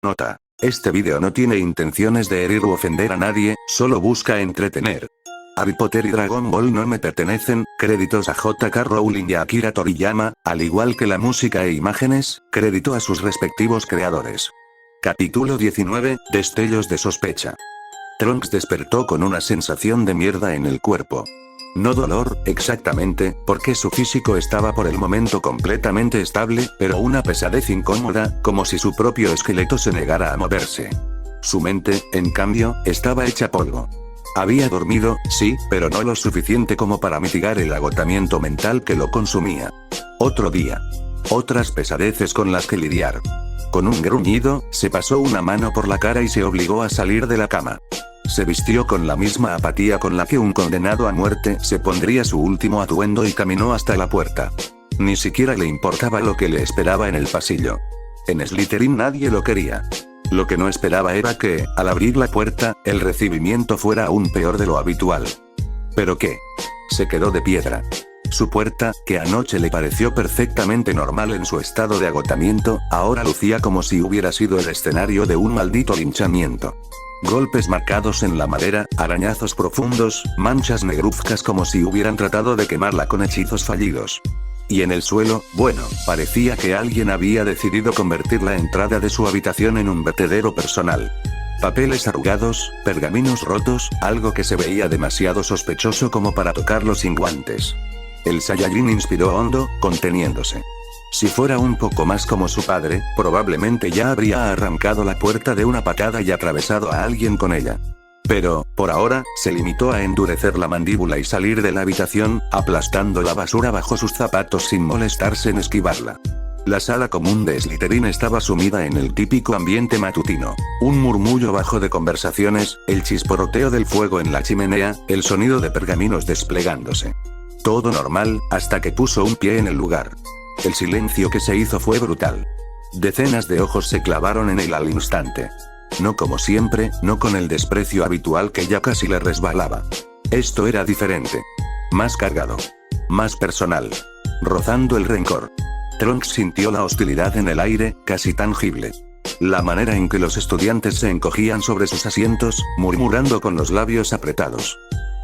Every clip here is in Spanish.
Nota. Este vídeo no tiene intenciones de herir u ofender a nadie, solo busca entretener. Harry Potter y Dragon Ball no me pertenecen, créditos a J.K. Rowling y a Akira Toriyama, al igual que la música e imágenes, crédito a sus respectivos creadores. Capítulo 19, Destellos de sospecha. Trunks despertó con una sensación de mierda en el cuerpo. No dolor, exactamente, porque su físico estaba por el momento completamente estable, pero una pesadez incómoda, como si su propio esqueleto se negara a moverse. Su mente, en cambio, estaba hecha polvo. Había dormido, sí, pero no lo suficiente como para mitigar el agotamiento mental que lo consumía. Otro día. Otras pesadeces con las que lidiar. Con un gruñido, se pasó una mano por la cara y se obligó a salir de la cama. Se vistió con la misma apatía con la que un condenado a muerte se pondría su último atuendo y caminó hasta la puerta. Ni siquiera le importaba lo que le esperaba en el pasillo. En Slytherin nadie lo quería. Lo que no esperaba era que, al abrir la puerta, el recibimiento fuera aún peor de lo habitual. ¿Pero qué? Se quedó de piedra. Su puerta, que anoche le pareció perfectamente normal en su estado de agotamiento, ahora lucía como si hubiera sido el escenario de un maldito linchamiento. Golpes marcados en la madera, arañazos profundos, manchas negruzcas como si hubieran tratado de quemarla con hechizos fallidos. Y en el suelo, bueno, parecía que alguien había decidido convertir la entrada de su habitación en un vertedero personal. Papeles arrugados, pergaminos rotos, algo que se veía demasiado sospechoso como para tocarlo sin guantes. El Saiyajin inspiró hondo, conteniéndose. Si fuera un poco más como su padre, probablemente ya habría arrancado la puerta de una patada y atravesado a alguien con ella. Pero, por ahora, se limitó a endurecer la mandíbula y salir de la habitación, aplastando la basura bajo sus zapatos sin molestarse en esquivarla. La sala común de Slytherin estaba sumida en el típico ambiente matutino. Un murmullo bajo de conversaciones, el chisporroteo del fuego en la chimenea, el sonido de pergaminos desplegándose. Todo normal, hasta que puso un pie en el lugar. El silencio que se hizo fue brutal. Decenas de ojos se clavaron en él al instante. No como siempre, no con el desprecio habitual que ya casi le resbalaba. Esto era diferente. Más cargado. Más personal. Rozando el rencor. Trunks sintió la hostilidad en el aire, casi tangible. La manera en que los estudiantes se encogían sobre sus asientos, murmurando con los labios apretados.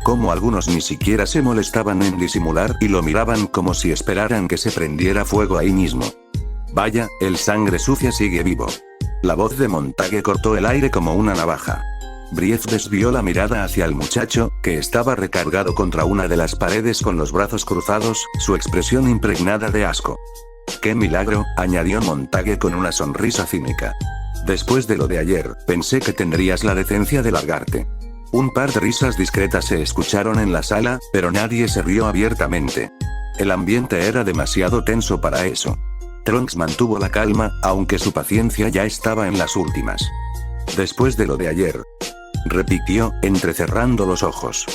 Como algunos ni siquiera se molestaban en disimular y lo miraban como si esperaran que se prendiera fuego ahí mismo. Vaya, el sangre sucia sigue vivo. La voz de Montague cortó el aire como una navaja. Brief desvió la mirada hacia el muchacho, que estaba recargado contra una de las paredes con los brazos cruzados, su expresión impregnada de asco. ¡Qué milagro!, añadió Montague con una sonrisa cínica. Después de lo de ayer, pensé que tendrías la decencia de largarte. Un par de risas discretas se escucharon en la sala, pero nadie se rió abiertamente. El ambiente era demasiado tenso para eso. Trunks mantuvo la calma, aunque su paciencia ya estaba en las últimas. Después de lo de ayer, repitió, entrecerrando los ojos.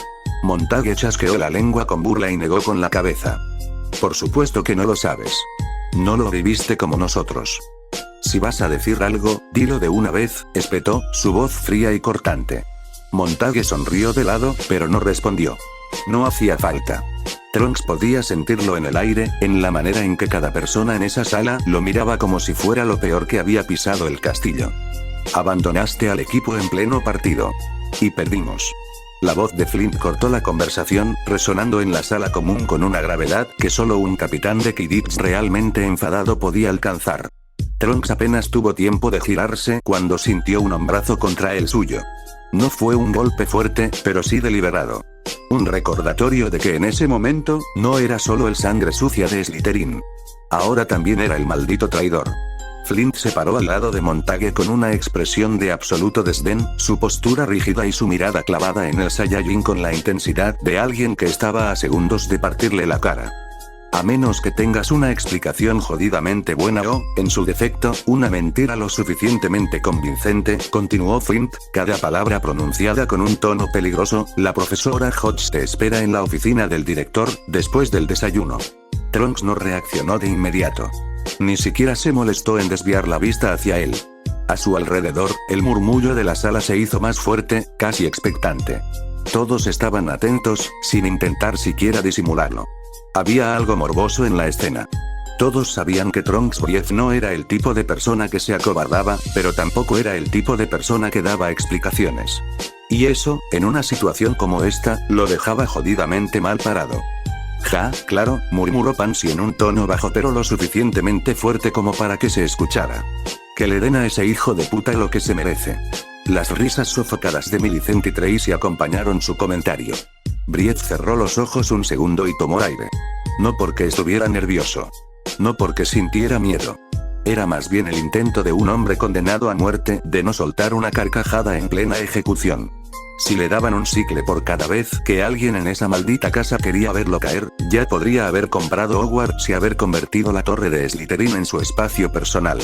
Montague chasqueó la lengua con burla y negó con la cabeza. Por supuesto que no lo sabes. No lo viviste como nosotros. Si vas a decir algo, dilo de una vez, espetó, su voz fría y cortante. Montague sonrió de lado, pero no respondió. No hacía falta. Trunks podía sentirlo en el aire, en la manera en que cada persona en esa sala lo miraba como si fuera lo peor que había pisado el castillo. Abandonaste al equipo en pleno partido. Y perdimos. La voz de Flint cortó la conversación, resonando en la sala común con una gravedad que solo un capitán de Quidditch realmente enfadado podía alcanzar. Trunks apenas tuvo tiempo de girarse cuando sintió un hombrazo contra el suyo. No fue un golpe fuerte, pero sí deliberado. Un recordatorio de que en ese momento, no era solo el sangre sucia de Slytherin. Ahora también era el maldito traidor. Flint se paró al lado de Montague con una expresión de absoluto desdén, su postura rígida y su mirada clavada en el Saiyajin con la intensidad de alguien que estaba a segundos de partirle la cara. A menos que tengas una explicación jodidamente buena o, en su defecto, una mentira lo suficientemente convincente, continuó Flint, cada palabra pronunciada con un tono peligroso, la profesora Hodge te espera en la oficina del director, después del desayuno. Trunks no reaccionó de inmediato. Ni siquiera se molestó en desviar la vista hacia él. A su alrededor, el murmullo de la sala se hizo más fuerte, casi expectante. Todos estaban atentos, sin intentar siquiera disimularlo. Había algo morboso en la escena. Todos sabían que Trunks Brief no era el tipo de persona que se acobardaba, pero tampoco era el tipo de persona que daba explicaciones. Y eso, en una situación como esta, lo dejaba jodidamente mal parado. Ja, claro, murmuró Pansy en un tono bajo pero lo suficientemente fuerte como para que se escuchara. Que le den a ese hijo de puta lo que se merece. Las risas sofocadas de Millicent y Tracy acompañaron su comentario. Brief cerró los ojos un segundo y tomó aire. No porque estuviera nervioso. No porque sintiera miedo. Era más bien el intento de un hombre condenado a muerte de no soltar una carcajada en plena ejecución. Si le daban un cicle por cada vez que alguien en esa maldita casa quería verlo caer, ya podría haber comprado Hogwarts y haber convertido la torre de Slytherin en su espacio personal.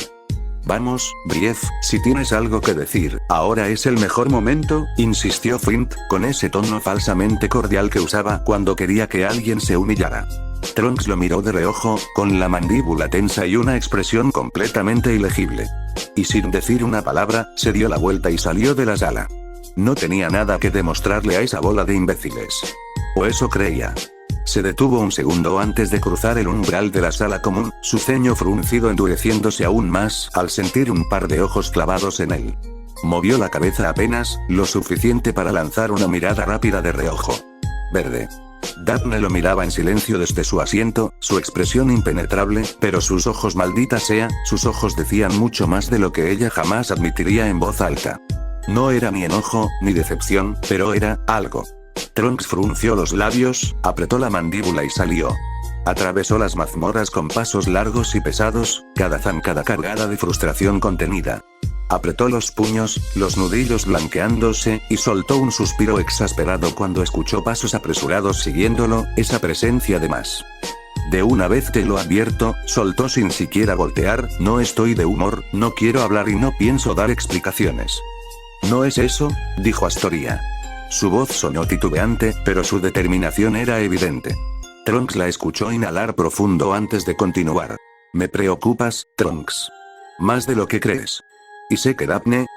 Vamos, Brief, si tienes algo que decir, ahora es el mejor momento, insistió Flint, con ese tono falsamente cordial que usaba cuando quería que alguien se humillara. Trunks lo miró de reojo, con la mandíbula tensa y una expresión completamente ilegible. Y sin decir una palabra, se dio la vuelta y salió de la sala. No tenía nada que demostrarle a esa bola de imbéciles. O eso creía. Se detuvo un segundo antes de cruzar el umbral de la sala común, su ceño fruncido endureciéndose aún más al sentir un par de ojos clavados en él. Movió la cabeza apenas, lo suficiente para lanzar una mirada rápida de reojo. Verde. Daphne lo miraba en silencio desde su asiento, su expresión impenetrable, pero sus ojos, maldita sea, sus ojos decían mucho más de lo que ella jamás admitiría en voz alta. No era ni enojo, ni decepción, pero era algo. Trunks frunció los labios, apretó la mandíbula y salió. Atravesó las mazmorras con pasos largos y pesados, cada zancada cargada de frustración contenida. Apretó los puños, los nudillos blanqueándose, y soltó un suspiro exasperado cuando escuchó pasos apresurados siguiéndolo, esa presencia de más. De una vez te lo advierto, soltó sin siquiera voltear, no estoy de humor, no quiero hablar y no pienso dar explicaciones. ¿No es eso?, dijo Astoria. Su voz sonó titubeante, pero su determinación era evidente. Trunks la escuchó inhalar profundo antes de continuar. Me preocupas, Trunks. Más de lo que crees. Y sé que Daphne,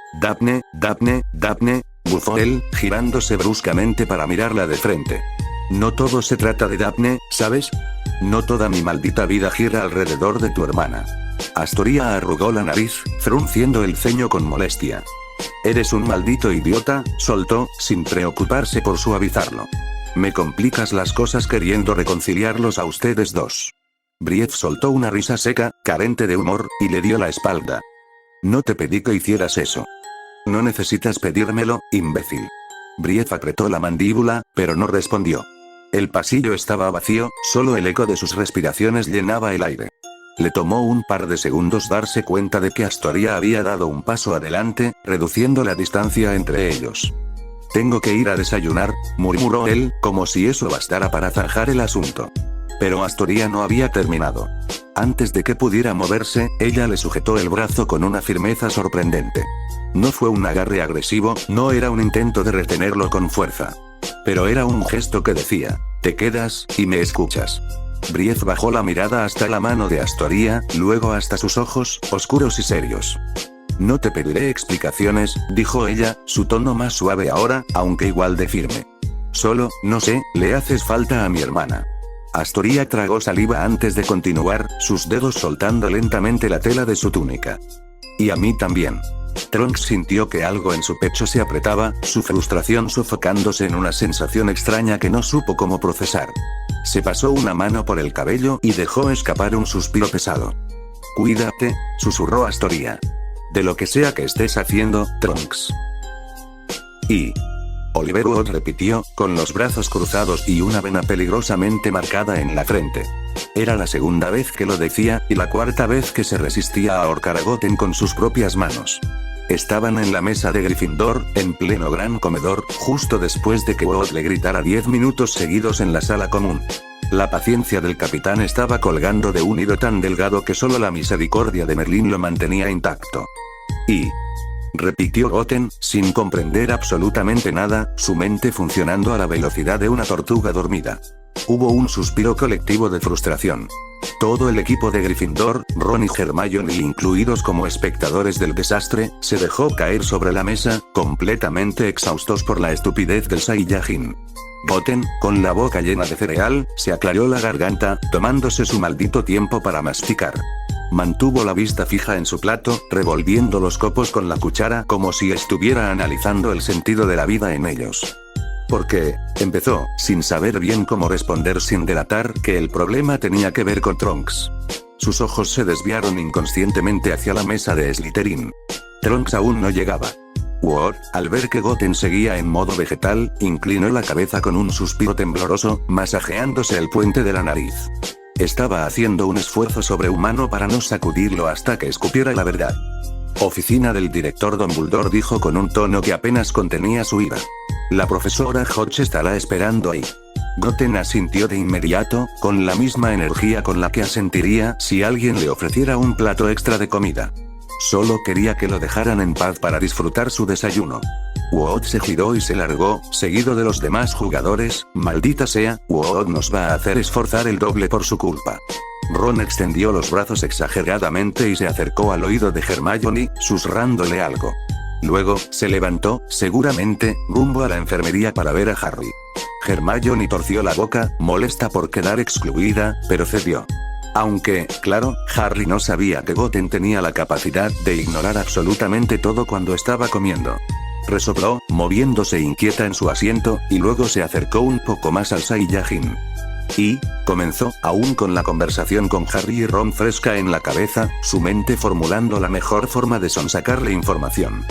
bufó él, girándose bruscamente para mirarla de frente. No todo se trata de Daphne, ¿sabes? No toda mi maldita vida gira alrededor de tu hermana. Astoria arrugó la nariz, frunciendo el ceño con molestia. Eres un maldito idiota, soltó, sin preocuparse por suavizarlo. Me complicas las cosas queriendo reconciliarlos a ustedes dos. Brief soltó una risa seca, carente de humor, y le dio la espalda. No te pedí que hicieras eso. No necesitas pedírmelo, imbécil. Brief apretó la mandíbula, pero no respondió. El pasillo estaba vacío, solo el eco de sus respiraciones llenaba el aire. Le tomó un par de segundos darse cuenta de que Astoria había dado un paso adelante, reduciendo la distancia entre ellos. Tengo que ir a desayunar, murmuró él, como si eso bastara para zanjar el asunto. Pero Astoria no había terminado. Antes de que pudiera moverse, ella le sujetó el brazo con una firmeza sorprendente. No fue un agarre agresivo, no era un intento de retenerlo con fuerza. Pero era un gesto que decía, te quedas, y me escuchas. Brief bajó la mirada hasta la mano de Astoria, luego hasta sus ojos, oscuros y serios. No te pediré explicaciones, dijo ella, su tono más suave ahora, aunque igual de firme. Solo, no sé, le haces falta a mi hermana. Astoria tragó saliva antes de continuar, sus dedos soltando lentamente la tela de su túnica. Y a mí también. Trunks sintió que algo en su pecho se apretaba, su frustración sofocándose en una sensación extraña que no supo cómo procesar. Se pasó una mano por el cabello y dejó escapar un suspiro pesado. Cuídate, susurró Astoria. De lo que sea que estés haciendo, Trunks. Y... Oliver Wood repitió, con los brazos cruzados y una vena peligrosamente marcada en la frente. Era la segunda vez que lo decía, y la cuarta vez que se resistía a ahorcar a Goten con sus propias manos. Estaban en la mesa de Gryffindor, en pleno gran comedor, justo después de que Wood le gritara 10 minutos seguidos en la sala común. La paciencia del capitán estaba colgando de un hilo tan delgado que solo la misericordia de Merlín lo mantenía intacto. Y... repitió Goten, sin comprender absolutamente nada, su mente funcionando a la velocidad de una tortuga dormida. Hubo un suspiro colectivo de frustración. Todo el equipo de Gryffindor, Ron y Hermione incluidos como espectadores del desastre, se dejó caer sobre la mesa, completamente exhaustos por la estupidez del Saiyajin. Goten, con la boca llena de cereal, se aclaró la garganta, tomándose su maldito tiempo para masticar. Mantuvo la vista fija en su plato, revolviendo los copos con la cuchara como si estuviera analizando el sentido de la vida en ellos. Porque, empezó, sin saber bien cómo responder sin delatar que el problema tenía que ver con Trunks. Sus ojos se desviaron inconscientemente hacia la mesa de Slytherin. Trunks aún no llegaba. Wood, al ver que Goten seguía en modo vegetal, inclinó la cabeza con un suspiro tembloroso, masajeándose el puente de la nariz. Estaba haciendo un esfuerzo sobrehumano para no sacudirlo hasta que escupiera la verdad. Oficina del director Dumbledore, dijo con un tono que apenas contenía su ira. La profesora Hodge estará esperando ahí. Goten asintió de inmediato, con la misma energía con la que asentiría si alguien le ofreciera un plato extra de comida. Solo quería que lo dejaran en paz para disfrutar su desayuno. Wood se giró y se largó, seguido de los demás jugadores. Maldita sea, Wood nos va a hacer esforzar el doble por su culpa. Ron extendió los brazos exageradamente y se acercó al oído de Hermione, susurrándole algo. Luego, se levantó, seguramente, rumbo a la enfermería para ver a Harry. Hermione torció la boca, molesta por quedar excluida, pero cedió. Aunque, claro, Harry no sabía que Goten tenía la capacidad de ignorar absolutamente todo cuando estaba comiendo. Resopló, moviéndose inquieta en su asiento, y luego se acercó un poco más al Saiyajin. Y, comenzó, aún con la conversación con Harry y Ron fresca en la cabeza, su mente formulando la mejor forma de sonsacarle información.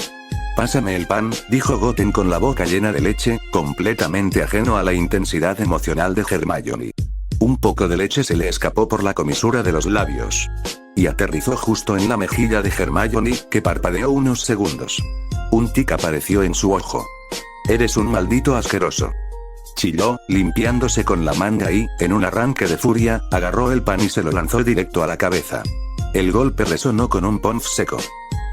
Pásame el pan, dijo Goten con la boca llena de leche, completamente ajeno a la intensidad emocional de Hermione. Un poco de leche se le escapó por la comisura de los labios. Y aterrizó justo en la mejilla de Hermione, que parpadeó unos segundos. Un tic apareció en su ojo. Eres un maldito asqueroso. Chilló, limpiándose con la manga y, en un arranque de furia, agarró el pan y se lo lanzó directo a la cabeza. El golpe resonó con un ponf seco.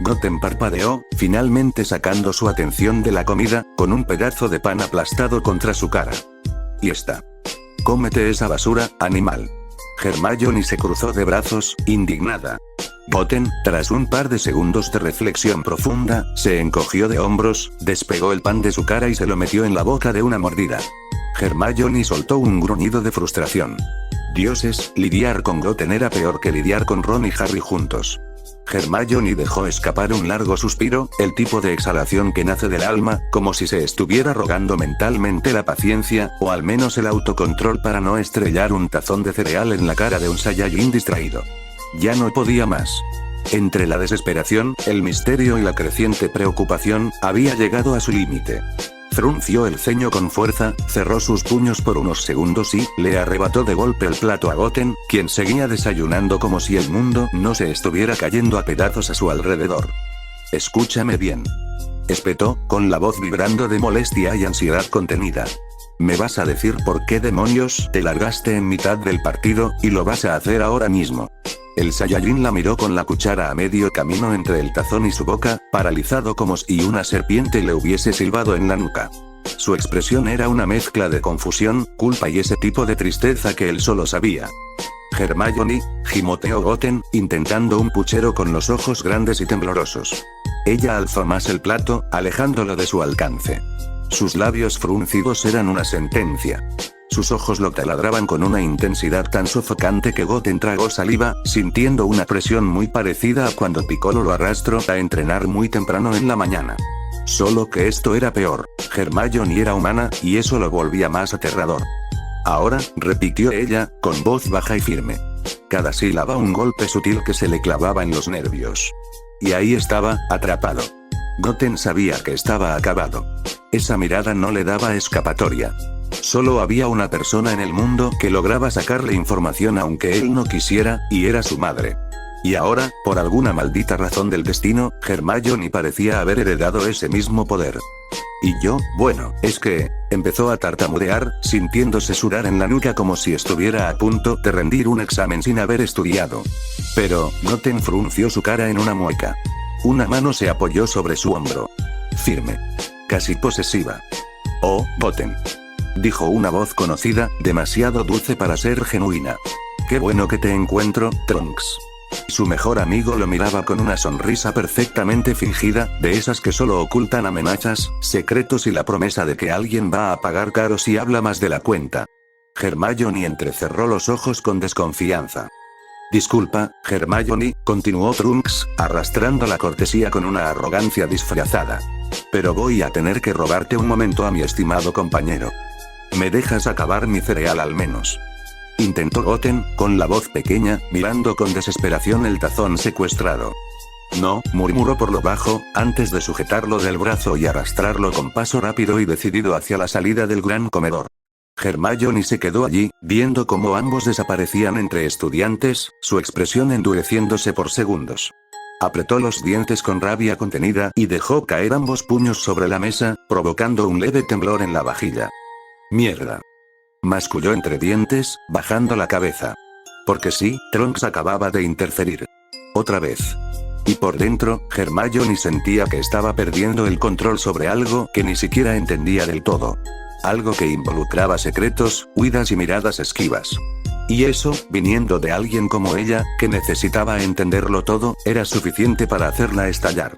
Goten parpadeó, finalmente sacando su atención de la comida, con un pedazo de pan aplastado contra su cara. Y está. Cómete esa basura, animal. Hermione se cruzó de brazos, indignada. Goten, tras un par de segundos de reflexión profunda, se encogió de hombros, despegó el pan de su cara y se lo metió en la boca de una mordida. Hermione soltó un gruñido de frustración. Dioses, lidiar con Goten era peor que lidiar con Ron y Harry juntos. Hermione dejó escapar un largo suspiro, el tipo de exhalación que nace del alma, como si se estuviera rogando mentalmente la paciencia, o al menos el autocontrol para no estrellar un tazón de cereal en la cara de un Saiyajin distraído. Ya no podía más. Entre la desesperación, el misterio y la creciente preocupación, había llegado a su límite. Frunció el ceño con fuerza, cerró sus puños por unos segundos y, le arrebató de golpe el plato a Goten, quien seguía desayunando como si el mundo no se estuviera cayendo a pedazos a su alrededor. Escúchame bien. Espetó, con la voz vibrando de molestia y ansiedad contenida. ¿Me vas a decir por qué demonios te largaste en mitad del partido, y lo vas a hacer ahora mismo? El Saiyajin la miró con la cuchara a medio camino entre el tazón y su boca, paralizado como si una serpiente le hubiese silbado en la nuca. Su expresión era una mezcla de confusión, culpa y ese tipo de tristeza que él solo sabía. Hermione, gimoteó Goten, intentando un puchero con los ojos grandes y temblorosos. Ella alzó más el plato, alejándolo de su alcance. Sus labios fruncidos eran una sentencia. Sus ojos lo taladraban con una intensidad tan sofocante que Goten tragó saliva, sintiendo una presión muy parecida a cuando Piccolo lo arrastró a entrenar muy temprano en la mañana. Solo que esto era peor. Hermione era humana, y eso lo volvía más aterrador. Ahora, repitió ella, con voz baja y firme. Cada sílaba un golpe sutil que se le clavaba en los nervios. Y ahí estaba, atrapado. Goten sabía que estaba acabado. Esa mirada no le daba escapatoria. Solo había una persona en el mundo que lograba sacarle información aunque él no quisiera, y era su madre. Y ahora, por alguna maldita razón del destino, Hermione parecía haber heredado ese mismo poder. Y yo, bueno, es que, empezó a tartamudear, sintiéndose sudar en la nuca como si estuviera a punto de rendir un examen sin haber estudiado. Pero, Goten frunció su cara en una mueca. Una mano se apoyó sobre su hombro. Firme. Casi posesiva. Oh, Goten. Dijo una voz conocida, demasiado dulce para ser genuina. Qué bueno que te encuentro, Trunks. Su mejor amigo lo miraba con una sonrisa perfectamente fingida, de esas que solo ocultan amenazas, secretos y la promesa de que alguien va a pagar caro si habla más de la cuenta. Hermione entrecerró los ojos con desconfianza. Disculpa, Hermione, continuó Trunks, arrastrando la cortesía con una arrogancia disfrazada. Pero voy a tener que robarte un momento a mi estimado compañero. ¿Me dejas acabar mi cereal al menos? Intentó Goten, con la voz pequeña, mirando con desesperación el tazón secuestrado. No, murmuró por lo bajo, antes de sujetarlo del brazo y arrastrarlo con paso rápido y decidido hacia la salida del gran comedor. Hermione se quedó allí, viendo cómo ambos desaparecían entre estudiantes, su expresión endureciéndose por segundos. Apretó los dientes con rabia contenida y dejó caer ambos puños sobre la mesa, provocando un leve temblor en la vajilla. Mierda. Masculló entre dientes, bajando la cabeza. Porque sí, Trunks acababa de interferir. Otra vez. Y por dentro, Hermione sentía que estaba perdiendo el control sobre algo que ni siquiera entendía del todo. Algo que involucraba secretos, huidas y miradas esquivas. Y eso, viniendo de alguien como ella, que necesitaba entenderlo todo, era suficiente para hacerla estallar.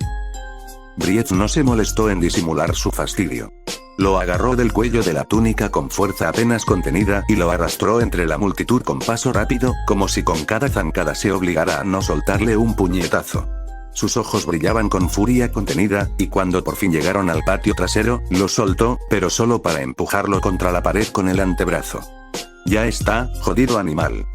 Briette no se molestó en disimular su fastidio. Lo agarró del cuello de la túnica con fuerza apenas contenida y lo arrastró entre la multitud con paso rápido, como si con cada zancada se obligara a no soltarle un puñetazo. Sus ojos brillaban con furia contenida, y cuando por fin llegaron al patio trasero, lo soltó, pero solo para empujarlo contra la pared con el antebrazo. Ya está, jodido animal.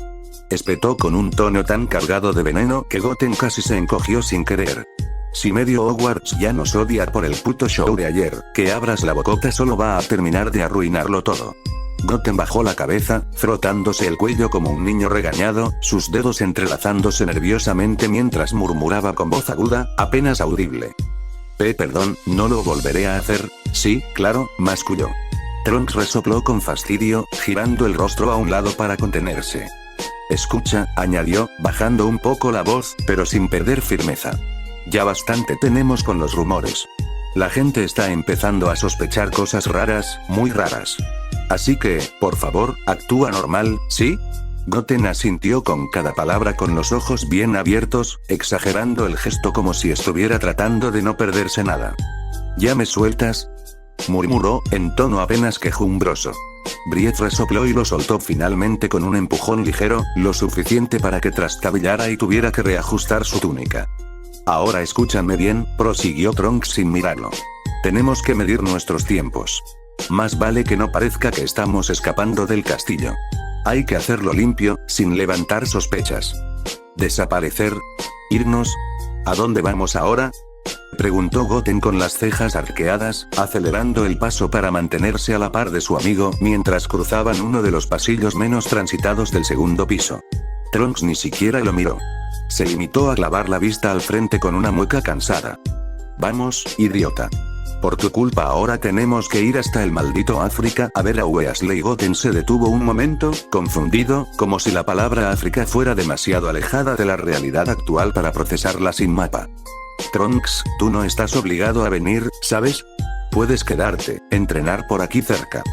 Espetó con un tono tan cargado de veneno que Goten casi se encogió sin querer. Si medio Hogwarts ya nos odia por el puto show de ayer, que abras la bocota solo va a terminar de arruinarlo todo. Goten bajó la cabeza, frotándose el cuello como un niño regañado, sus dedos entrelazándose nerviosamente mientras murmuraba con voz aguda, apenas audible. Perdón, no lo volveré a hacer, sí, claro, masculló. Trunks resopló con fastidio, girando el rostro a un lado para contenerse. Escucha, añadió, bajando un poco la voz, pero sin perder firmeza. Ya bastante tenemos con los rumores. La gente está empezando a sospechar cosas raras, muy raras. Así que, por favor, actúa normal, ¿sí? Goten asintió con cada palabra con los ojos bien abiertos, exagerando el gesto como si estuviera tratando de no perderse nada. ¿Ya me sueltas?, murmuró, en tono apenas quejumbroso. Briette resopló y lo soltó finalmente con un empujón ligero, lo suficiente para que trastabillara y tuviera que reajustar su túnica. Ahora escúchame bien, prosiguió Trunks sin mirarlo. Tenemos que medir nuestros tiempos. Más vale que no parezca que estamos escapando del castillo. Hay que hacerlo limpio, sin levantar sospechas. ¿Desaparecer? ¿Irnos? ¿A dónde vamos ahora?, preguntó Goten con las cejas arqueadas, acelerando el paso para mantenerse a la par de su amigo mientras cruzaban uno de los pasillos menos transitados del segundo piso. Trunks ni siquiera lo miró. Se limitó a clavar la vista al frente con una mueca cansada. Vamos, idiota. Por tu culpa ahora tenemos que ir hasta el maldito África a ver a Weasley. Goten se detuvo un momento, confundido, como si la palabra África fuera demasiado alejada de la realidad actual para procesarla sin mapa. Trunks, tú no estás obligado a venir, ¿sabes? Puedes quedarte, entrenar por aquí cerca.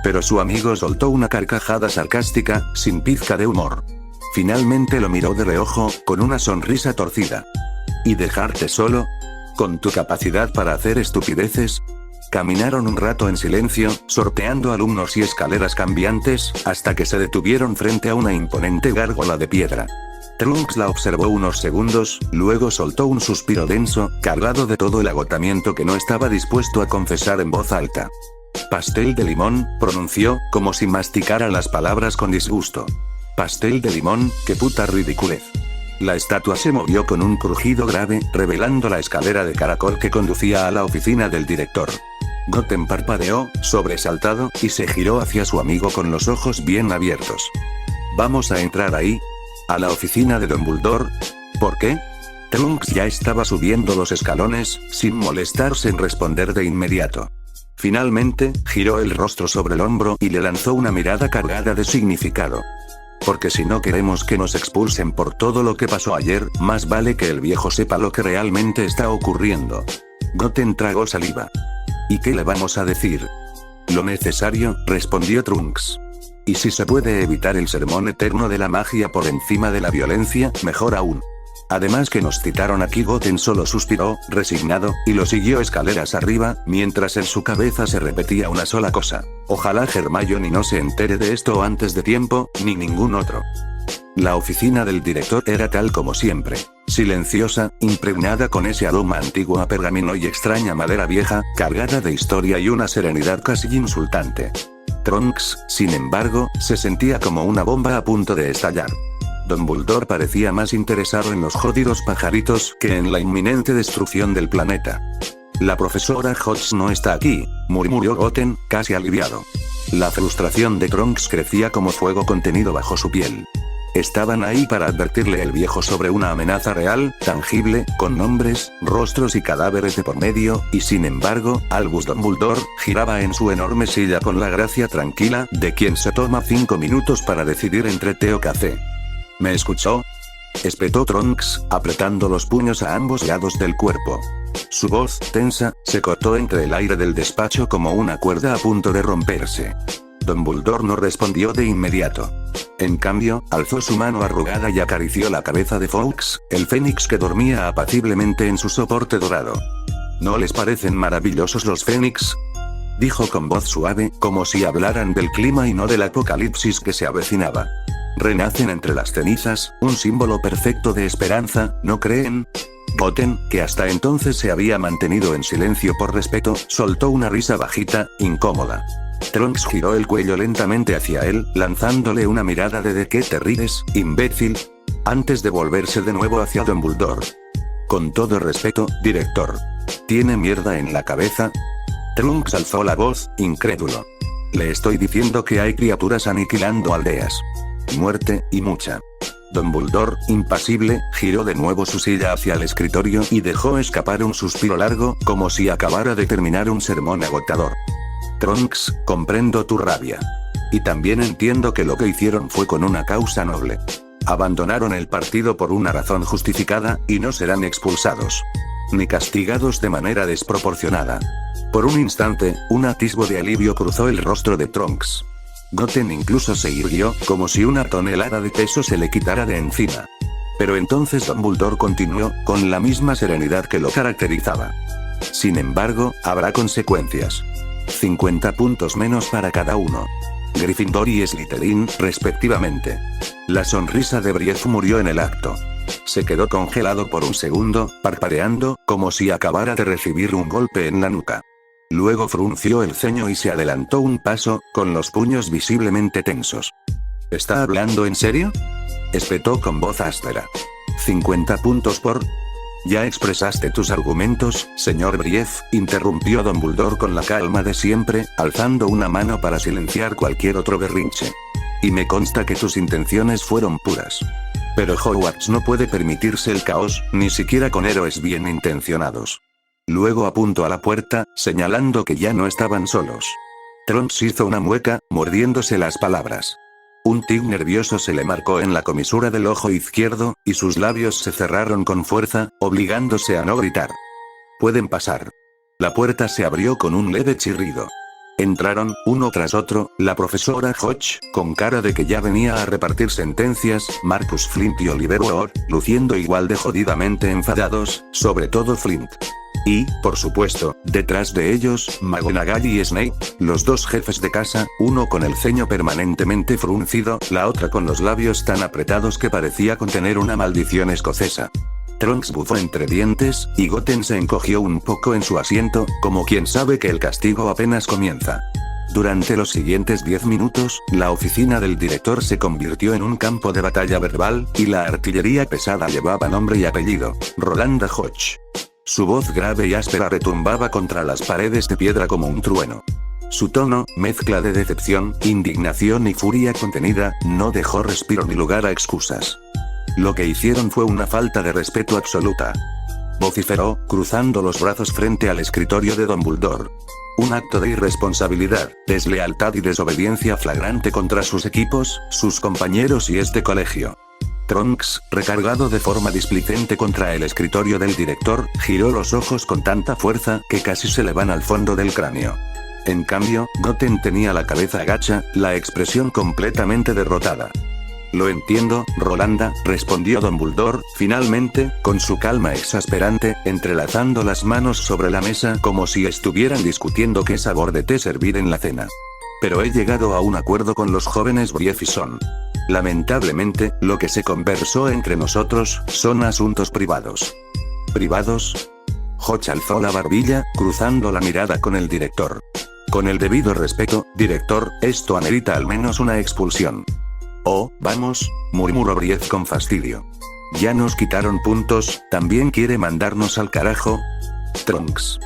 Pero su amigo soltó una carcajada sarcástica, sin pizca de humor. Finalmente lo miró de reojo, con una sonrisa torcida. ¿Y dejarte solo? ¿Con tu capacidad para hacer estupideces? Caminaron un rato en silencio, sorteando alumnos y escaleras cambiantes, hasta que se detuvieron frente a una imponente gárgola de piedra. Trunks la observó unos segundos, luego soltó un suspiro denso, cargado de todo el agotamiento que no estaba dispuesto a confesar en voz alta. Pastel de limón, pronunció, como si masticara las palabras con disgusto. Pastel de limón, qué puta ridiculez. La estatua se movió con un crujido grave, revelando la escalera de caracol que conducía a la oficina del director. Goten parpadeó, sobresaltado, y se giró hacia su amigo con los ojos bien abiertos. ¿Vamos a entrar ahí? ¿A la oficina de Dumbledore? ¿Por qué? Trunks ya estaba subiendo los escalones, sin molestarse en responder de inmediato. Finalmente, giró el rostro sobre el hombro y le lanzó una mirada cargada de significado. Porque si no queremos que nos expulsen por todo lo que pasó ayer, más vale que el viejo sepa lo que realmente está ocurriendo. Goten tragó saliva. ¿Y qué le vamos a decir? Lo necesario, respondió Trunks. Y si se puede evitar el sermón eterno de la magia por encima de la violencia, mejor aún. Además que nos citaron aquí. Goten solo suspiró, resignado, y lo siguió escaleras arriba, mientras en su cabeza se repetía una sola cosa. Ojalá Hermione no se entere de esto antes de tiempo, ni ningún otro. La oficina del director era tal como siempre. Silenciosa, impregnada con ese aroma antiguo a pergamino y extraña madera vieja, cargada de historia y una serenidad casi insultante. Trunks, sin embargo, se sentía como una bomba a punto de estallar. Dumbledore parecía más interesado en los jodidos pajaritos que en la inminente destrucción del planeta. La profesora Hodge no está aquí, murmuró Goten, casi aliviado. La frustración de Trunks crecía como fuego contenido bajo su piel. Estaban ahí para advertirle el viejo sobre una amenaza real, tangible, con nombres, rostros y cadáveres de por medio, y sin embargo, Albus Dumbledore giraba en su enorme silla con la gracia tranquila de quien se toma 5 minutos para decidir entre té o café. ¿Me escuchó?, espetó Trunks, apretando los puños a ambos lados del cuerpo. Su voz, tensa, se cortó entre el aire del despacho como una cuerda a punto de romperse. Dumbledore no respondió de inmediato. En cambio, alzó su mano arrugada y acarició la cabeza de Fawkes, el fénix que dormía apaciblemente en su soporte dorado. ¿No les parecen maravillosos los fénix?, dijo con voz suave, como si hablaran del clima y no del apocalipsis que se avecinaba. Renacen entre las cenizas, un símbolo perfecto de esperanza, ¿no creen? Goten, que hasta entonces se había mantenido en silencio por respeto, soltó una risa bajita, incómoda. Trunks giró el cuello lentamente hacia él, lanzándole una mirada de ¿de qué te ríes, imbécil?, antes de volverse de nuevo hacia Dumbledore. Con todo respeto, director. ¿Tiene mierda en la cabeza? Trunks alzó la voz, incrédulo. Le estoy diciendo que hay criaturas aniquilando aldeas. Muerte, y mucha. Dumbledore, impasible, giró de nuevo su silla hacia el escritorio y dejó escapar un suspiro largo, como si acabara de terminar un sermón agotador. Trunks, comprendo tu rabia. Y también entiendo que lo que hicieron fue con una causa noble. Abandonaron el partido por una razón justificada, y no serán expulsados. Ni castigados de manera desproporcionada. Por un instante, un atisbo de alivio cruzó el rostro de Trunks. Goten incluso se irguió, como si una tonelada de peso se le quitara de encima. Pero entonces Dumbledore continuó, con la misma serenidad que lo caracterizaba. Sin embargo, habrá consecuencias. 50 puntos menos para cada uno. Gryffindor y Slytherin, respectivamente. La sonrisa de Brief murió en el acto. Se quedó congelado por un segundo, parpadeando, como si acabara de recibir un golpe en la nuca. Luego frunció el ceño y se adelantó un paso, con los puños visiblemente tensos. ¿Está hablando en serio?, espetó con voz áspera. 50 puntos por... Ya expresaste tus argumentos, señor Brief, interrumpió Dumbledore con la calma de siempre, alzando una mano para silenciar cualquier otro berrinche. Y me consta que tus intenciones fueron puras. Pero Hogwarts no puede permitirse el caos, ni siquiera con héroes bien intencionados. Luego apuntó a la puerta, señalando que ya no estaban solos. Trunks hizo una mueca, mordiéndose las palabras. Un tic nervioso se le marcó en la comisura del ojo izquierdo, y sus labios se cerraron con fuerza, obligándose a no gritar. Pueden pasar. La puerta se abrió con un leve chirrido. Entraron, uno tras otro, la profesora Hodge, con cara de que ya venía a repartir sentencias, Marcus Flint y Oliver Wood, luciendo igual de jodidamente enfadados, sobre todo Flint. Y, por supuesto, detrás de ellos, McGonagall y Snape, los dos jefes de casa, uno con el ceño permanentemente fruncido, la otra con los labios tan apretados que parecía contener una maldición escocesa. Trunks bufó entre dientes, y Goten se encogió un poco en su asiento, como quien sabe que el castigo apenas comienza. Durante los siguientes 10 minutos, la oficina del director se convirtió en un campo de batalla verbal, y la artillería pesada llevaba nombre y apellido: Rolanda Hodge. Su voz grave y áspera retumbaba contra las paredes de piedra como un trueno. Su tono, mezcla de decepción, indignación y furia contenida, no dejó respiro ni lugar a excusas. Lo que hicieron fue una falta de respeto absoluta. Vociferó, cruzando los brazos frente al escritorio de Dumbledore. Un acto de irresponsabilidad, deslealtad y desobediencia flagrante contra sus equipos, sus compañeros y este colegio. Trunks, recargado de forma displicente contra el escritorio del director, giró los ojos con tanta fuerza que casi se le van al fondo del cráneo. En cambio, Goten tenía la cabeza gacha, la expresión completamente derrotada. Lo entiendo, Rolanda, respondió Dumbledore, finalmente, con su calma exasperante, entrelazando las manos sobre la mesa como si estuvieran discutiendo qué sabor de té servir en la cena. Pero he llegado a un acuerdo con los jóvenes Brief y Son. Lamentablemente, lo que se conversó entre nosotros, son asuntos privados. ¿Privados? Hodge alzó la barbilla, cruzando la mirada con el director. Con el debido respeto, director, esto amerita al menos una expulsión. Oh, vamos, murmuró Brief con fastidio. Ya nos quitaron puntos, ¿también quiere mandarnos al carajo? Trunks.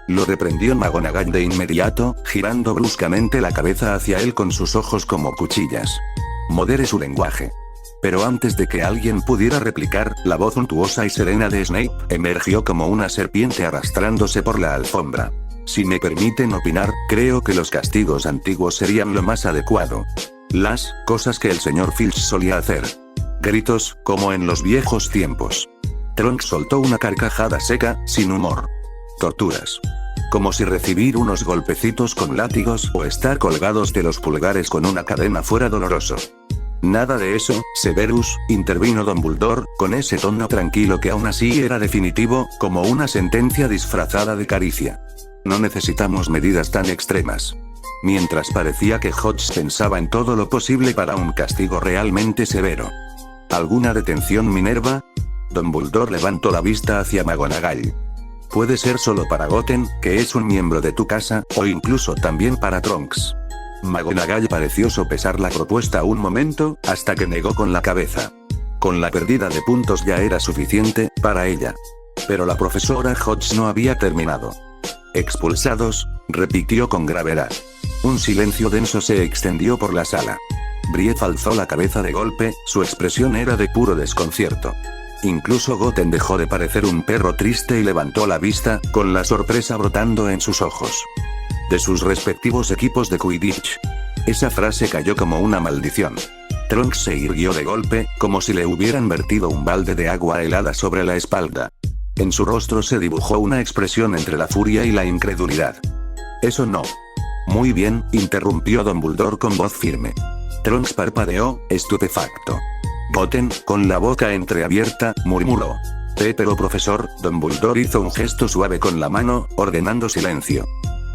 Lo reprendió McGonagall de inmediato, girando bruscamente la cabeza hacia él con sus ojos como cuchillas. Modere su lenguaje. Pero antes de que alguien pudiera replicar, la voz untuosa y serena de Snape emergió como una serpiente arrastrándose por la alfombra. Si me permiten opinar, creo que los castigos antiguos serían lo más adecuado. Las cosas que el señor Filch solía hacer. Gritos, como en los viejos tiempos. Trunks soltó una carcajada seca, sin humor. Torturas. Como si recibir unos golpecitos con látigos o estar colgados de los pulgares con una cadena fuera doloroso. Nada de eso, Severus, intervino Dumbledore, con ese tono tranquilo que aún así era definitivo, como una sentencia disfrazada de caricia. No necesitamos medidas tan extremas. Mientras parecía que Hodge pensaba en todo lo posible para un castigo realmente severo. ¿Alguna detención, Minerva? Dumbledore levantó la vista hacia McGonagall. Puede ser solo para Goten, que es un miembro de tu casa, o incluso también para Trunks. McGonagall pareció sopesar la propuesta un momento, hasta que negó con la cabeza. Con la pérdida de puntos ya era suficiente, para ella. Pero la profesora Hodge no había terminado. Expulsados, repitió con gravedad. Un silencio denso se extendió por la sala. Brief alzó la cabeza de golpe, su expresión era de puro desconcierto. Incluso Goten dejó de parecer un perro triste y levantó la vista, con la sorpresa brotando en sus ojos. De sus respectivos equipos de Quidditch. Esa frase cayó como una maldición. Trunks se irguió de golpe, como si le hubieran vertido un balde de agua helada sobre la espalda. En su rostro se dibujó una expresión entre la furia y la incredulidad. Eso no. Muy bien, interrumpió Dumbledore con voz firme. Trunks parpadeó, estupefacto. Goten, con la boca entreabierta, murmuró. Pero profesor, Dumbledore hizo un gesto suave con la mano, ordenando silencio.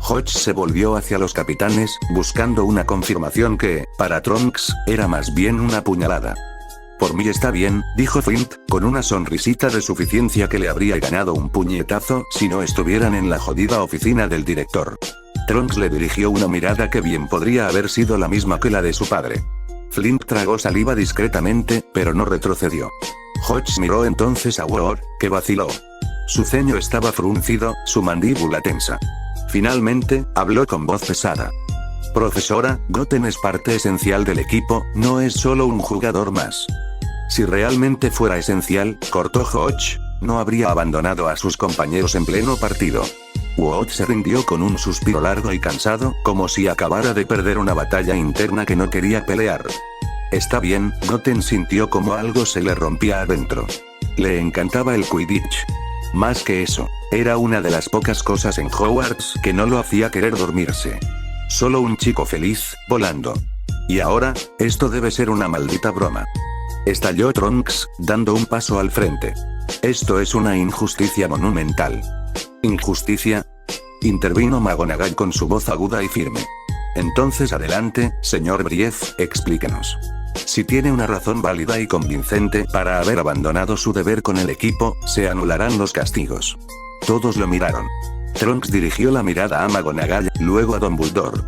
Hodge se volvió hacia los capitanes, buscando una confirmación que, para Trunks, era más bien una puñalada. Por mí está bien, dijo Flint, con una sonrisita de suficiencia que le habría ganado un puñetazo si no estuvieran en la jodida oficina del director. Trunks le dirigió una mirada que bien podría haber sido la misma que la de su padre. Flint tragó saliva discretamente, pero no retrocedió. Hodge miró entonces a Ward, que vaciló. Su ceño estaba fruncido, su mandíbula tensa. Finalmente, habló con voz pesada. Profesora, Goten es parte esencial del equipo, no es solo un jugador más. Si realmente fuera esencial, cortó Hodge, no habría abandonado a sus compañeros en pleno partido. Ward se rindió con un suspiro largo y cansado, como si acabara de perder una batalla interna que no quería pelear. Está bien, Goten sintió como algo se le rompía adentro. Le encantaba el Quidditch. Más que eso, era una de las pocas cosas en Hogwarts que no lo hacía querer dormirse. Solo un chico feliz, volando. Y ahora, esto debe ser una maldita broma. Estalló Trunks, dando un paso al frente. Esto es una injusticia monumental. ¿Injusticia? Intervino McGonagall con su voz aguda y firme. Entonces adelante, señor Brief, explíquenos. Si tiene una razón válida y convincente para haber abandonado su deber con el equipo, se anularán los castigos. Todos lo miraron. Trunks dirigió la mirada a McGonagall, luego a Dumbledore.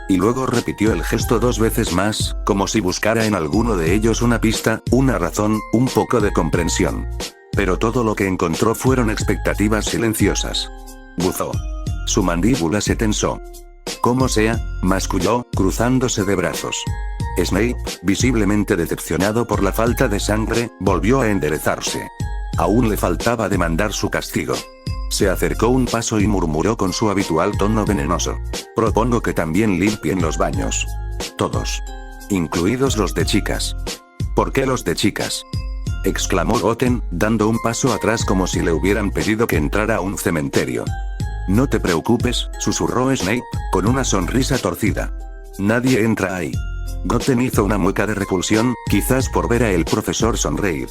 Y luego repitió el gesto 2 veces más, como si buscara en alguno de ellos una pista, una razón, un poco de comprensión. Pero todo lo que encontró fueron expectativas silenciosas. Buzó. Su mandíbula se tensó. Como sea, masculló, cruzándose de brazos. Snape, visiblemente decepcionado por la falta de sangre, volvió a enderezarse. Aún le faltaba demandar su castigo. Se acercó un paso y murmuró con su habitual tono venenoso. Propongo que también limpien los baños. Todos. Incluidos los de chicas. ¿Por qué los de chicas?, exclamó Goten, dando un paso atrás como si le hubieran pedido que entrara a un cementerio. No te preocupes, susurró Snape, con una sonrisa torcida. Nadie entra ahí. Goten hizo una mueca de repulsión, quizás por ver a el profesor sonreír.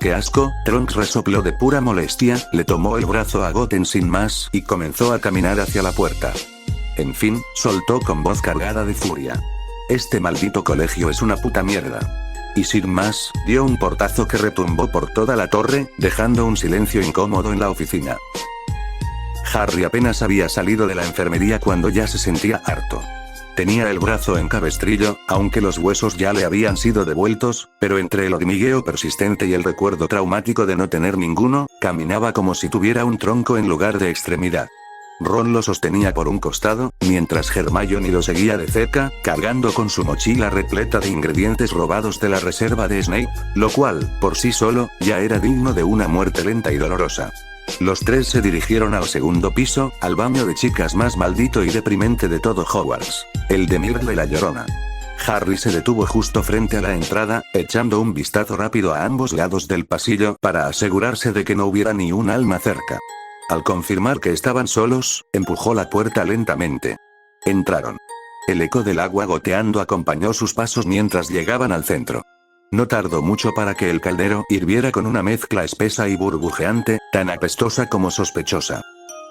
¡Qué asco! Trunks resopló de pura molestia, le tomó el brazo a Goten sin más y comenzó a caminar hacia la puerta. En fin, soltó con voz cargada de furia. Este maldito colegio es una puta mierda. Y sin más, dio un portazo que retumbó por toda la torre, dejando un silencio incómodo en la oficina. Harry apenas había salido de la enfermería cuando ya se sentía harto. Tenía el brazo en cabestrillo, aunque los huesos ya le habían sido devueltos, pero entre el hormigueo persistente y el recuerdo traumático de no tener ninguno, caminaba como si tuviera un tronco en lugar de extremidad. Ron lo sostenía por un costado, mientras Hermione lo seguía de cerca, cargando con su mochila repleta de ingredientes robados de la reserva de Snape, lo cual, por sí solo, ya era digno de una muerte lenta y dolorosa. Los tres se dirigieron al segundo piso, al baño de chicas más maldito y deprimente de todo Hogwarts, el de Myrtle la Llorona. Harry se detuvo justo frente a la entrada, echando un vistazo rápido a ambos lados del pasillo para asegurarse de que no hubiera ni un alma cerca. Al confirmar que estaban solos, empujó la puerta lentamente. Entraron. El eco del agua goteando acompañó sus pasos mientras llegaban al centro. No tardó mucho para que el caldero hirviera con una mezcla espesa y burbujeante, tan apestosa como sospechosa.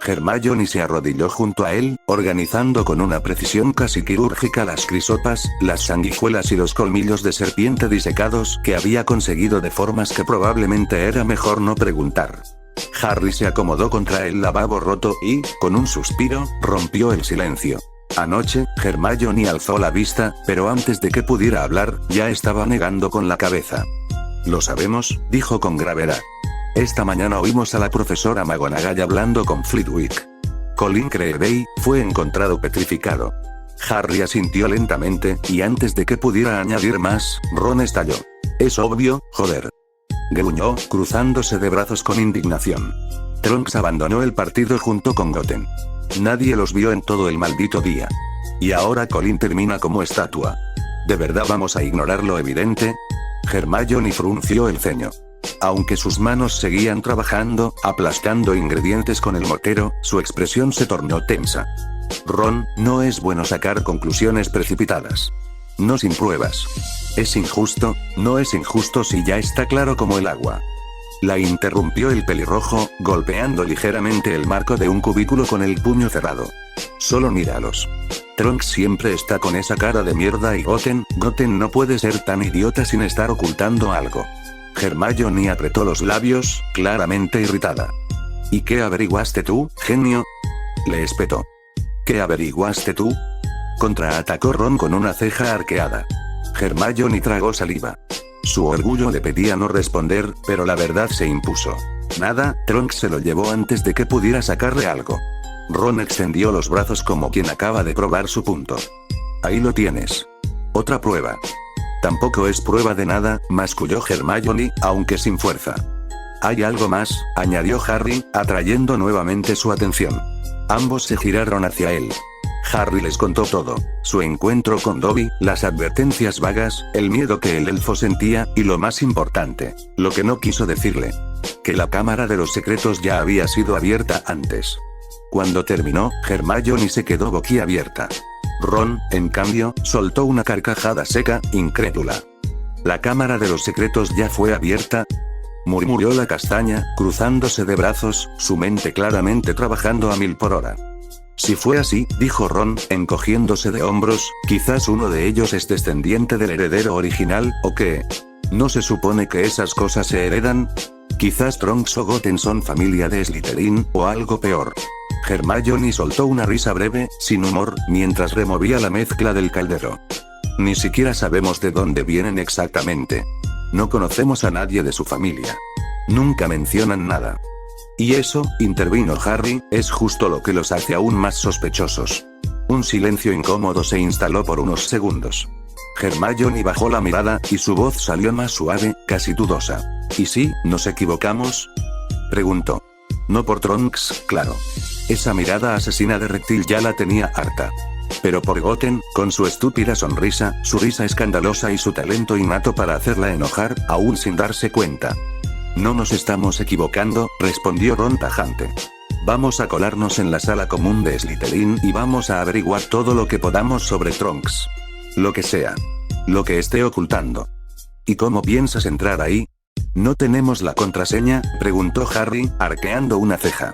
Hermione se arrodilló junto a él, organizando con una precisión casi quirúrgica las crisopas, las sanguijuelas y los colmillos de serpiente disecados que había conseguido de formas que probablemente era mejor no preguntar. Harry se acomodó contra el lavabo roto y, con un suspiro, rompió el silencio. Anoche, Hermione alzó la vista, pero antes de que pudiera hablar, ya estaba negando con la cabeza. Lo sabemos, dijo con gravedad. Esta mañana oímos a la profesora McGonagall hablando con Flitwick. Colin Creevey fue encontrado petrificado. Harry asintió lentamente, y antes de que pudiera añadir más, Ron estalló. Es obvio, joder. Gruñó, cruzándose de brazos con indignación. Trunks abandonó el partido junto con Goten. Nadie los vio en todo el maldito día. Y ahora Colin termina como estatua. ¿De verdad vamos a ignorar lo evidente? Hermione frunció el ceño. Aunque sus manos seguían trabajando, aplastando ingredientes con el mortero, su expresión se tornó tensa. Ron, no es bueno sacar conclusiones precipitadas. No sin pruebas. Es injusto, no es injusto si ya está claro como el agua. La interrumpió el pelirrojo, golpeando ligeramente el marco de un cubículo con el puño cerrado. Solo míralos. Trunks siempre está con esa cara de mierda y Goten no puede ser tan idiota sin estar ocultando algo. Hermione apretó los labios, claramente irritada. ¿Y qué averiguaste tú, genio? Le espetó. ¿Qué averiguaste tú? Contraatacó Ron con una ceja arqueada. Hermione tragó saliva. Su orgullo le pedía no responder, pero la verdad se impuso. Nada, Trunks se lo llevó antes de que pudiera sacarle algo. Ron extendió los brazos como quien acaba de probar su punto. Ahí lo tienes. Otra prueba. Tampoco es prueba de nada, masculló Hermione, aunque sin fuerza. Hay algo más, añadió Harry, atrayendo nuevamente su atención. Ambos se giraron hacia él. Harry les contó todo, su encuentro con Dobby, las advertencias vagas, el miedo que el elfo sentía, y lo más importante, lo que no quiso decirle. Que la cámara de los secretos ya había sido abierta antes. Cuando terminó, Hermione se quedó boquiabierta. Ron, en cambio, soltó una carcajada seca, incrédula. ¿La cámara de los secretos ya fue abierta?, murmuró la castaña, cruzándose de brazos, su mente claramente trabajando a 1000 por hora. Si fue así, dijo Ron, encogiéndose de hombros, quizás uno de ellos es descendiente del heredero original, ¿o qué? ¿No se supone que esas cosas se heredan? Quizás Trunks o Goten son familia de Slytherin, o algo peor. Hermione soltó una risa breve, sin humor, mientras removía la mezcla del caldero. Ni siquiera sabemos de dónde vienen exactamente. No conocemos a nadie de su familia. Nunca mencionan nada. Y eso, intervino Harry, es justo lo que los hace aún más sospechosos. Un silencio incómodo se instaló por unos segundos. Hermione bajó la mirada, y su voz salió más suave, casi dudosa. ¿Y si nos equivocamos?, preguntó. No por Trunks, claro. Esa mirada asesina de reptil ya la tenía harta. Pero por Goten, con su estúpida sonrisa, su risa escandalosa y su talento innato para hacerla enojar, aún sin darse cuenta. No nos estamos equivocando, respondió Ron tajante. Vamos a colarnos en la sala común de Slytherin y vamos a averiguar todo lo que podamos sobre Trunks. Lo que sea. Lo que esté ocultando. ¿Y cómo piensas entrar ahí? ¿No tenemos la contraseña?, preguntó Harry, arqueando una ceja.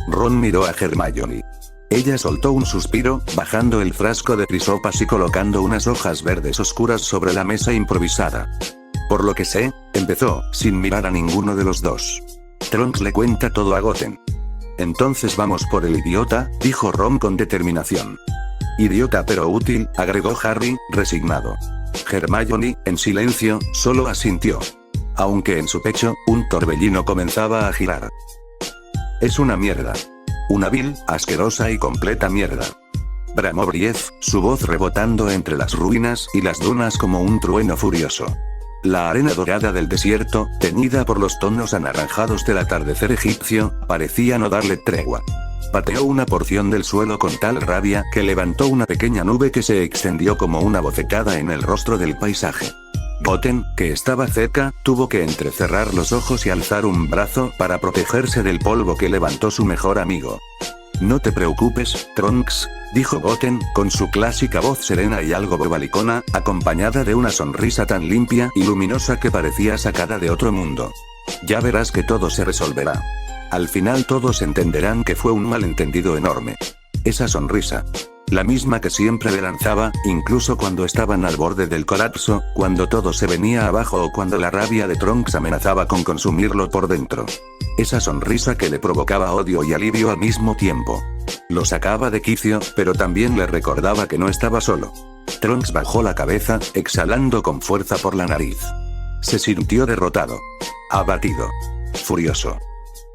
Ron miró a Hermione. Ella soltó un suspiro, bajando el frasco de trisopas y colocando unas hojas verdes oscuras sobre la mesa improvisada. Por lo que sé, empezó, sin mirar a ninguno de los dos. Trunks le cuenta todo a Goten. Entonces vamos por el idiota, dijo Ron con determinación. Idiota pero útil, agregó Harry, resignado. Hermione, en silencio, solo asintió. Aunque en su pecho, un torbellino comenzaba a girar. Es una mierda. Una vil, asquerosa y completa mierda. Bramó Brief, su voz rebotando entre las ruinas y las dunas como un trueno furioso. La arena dorada del desierto, teñida por los tonos anaranjados del atardecer egipcio, parecía no darle tregua. Pateó una porción del suelo con tal rabia que levantó una pequeña nube que se extendió como una bofetada en el rostro del paisaje. Goten, que estaba cerca, tuvo que entrecerrar los ojos y alzar un brazo para protegerse del polvo que levantó su mejor amigo. No te preocupes, Trunks, dijo Goten, con su clásica voz serena y algo bobalicona, acompañada de una sonrisa tan limpia y luminosa que parecía sacada de otro mundo. Ya verás que todo se resolverá. Al final todos entenderán que fue un malentendido enorme. Esa sonrisa. La misma que siempre le lanzaba, incluso cuando estaban al borde del colapso, cuando todo se venía abajo o cuando la rabia de Trunks amenazaba con consumirlo por dentro. Esa sonrisa que le provocaba odio y alivio al mismo tiempo. Lo sacaba de quicio, pero también le recordaba que no estaba solo. Trunks bajó la cabeza, exhalando con fuerza por la nariz. Se sintió derrotado. Abatido. Furioso.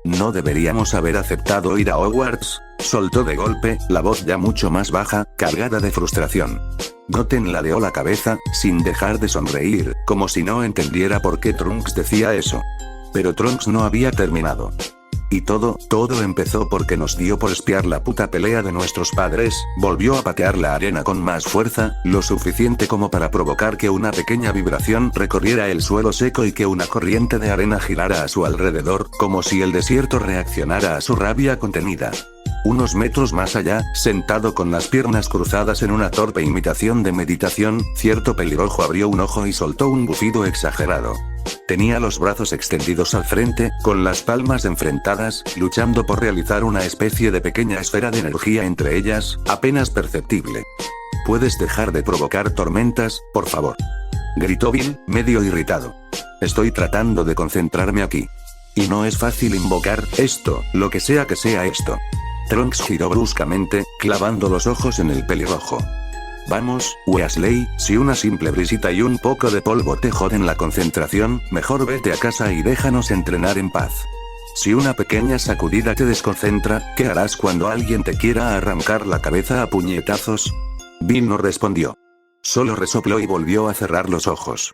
No deberíamos haber aceptado ir a Hogwarts, soltó de golpe, la voz ya mucho más baja, cargada de frustración. Goten ladeó la cabeza, sin dejar de sonreír, como si no entendiera por qué Trunks decía eso. Pero Trunks no había terminado. Y todo empezó porque nos dio por espiar la puta pelea de nuestros padres, volvió a patear la arena con más fuerza, lo suficiente como para provocar que una pequeña vibración recorriera el suelo seco y que una corriente de arena girara a su alrededor, como si el desierto reaccionara a su rabia contenida. Unos metros más allá, sentado con las piernas cruzadas en una torpe imitación de meditación, cierto pelirrojo abrió un ojo y soltó un bufido exagerado. Tenía los brazos extendidos al frente, con las palmas enfrentadas, luchando por realizar una especie de pequeña esfera de energía entre ellas, apenas perceptible. ¿Puedes dejar de provocar tormentas, por favor?, gritó Bill, medio irritado. Estoy tratando de concentrarme aquí. Y no es fácil invocar esto, lo que sea esto. Trunks giró bruscamente, clavando los ojos en el pelirrojo. Vamos, Weasley, si una simple brisita y un poco de polvo te joden la concentración, mejor vete a casa y déjanos entrenar en paz. Si una pequeña sacudida te desconcentra, ¿qué harás cuando alguien te quiera arrancar la cabeza a puñetazos? Bill no respondió. Solo resopló y volvió a cerrar los ojos.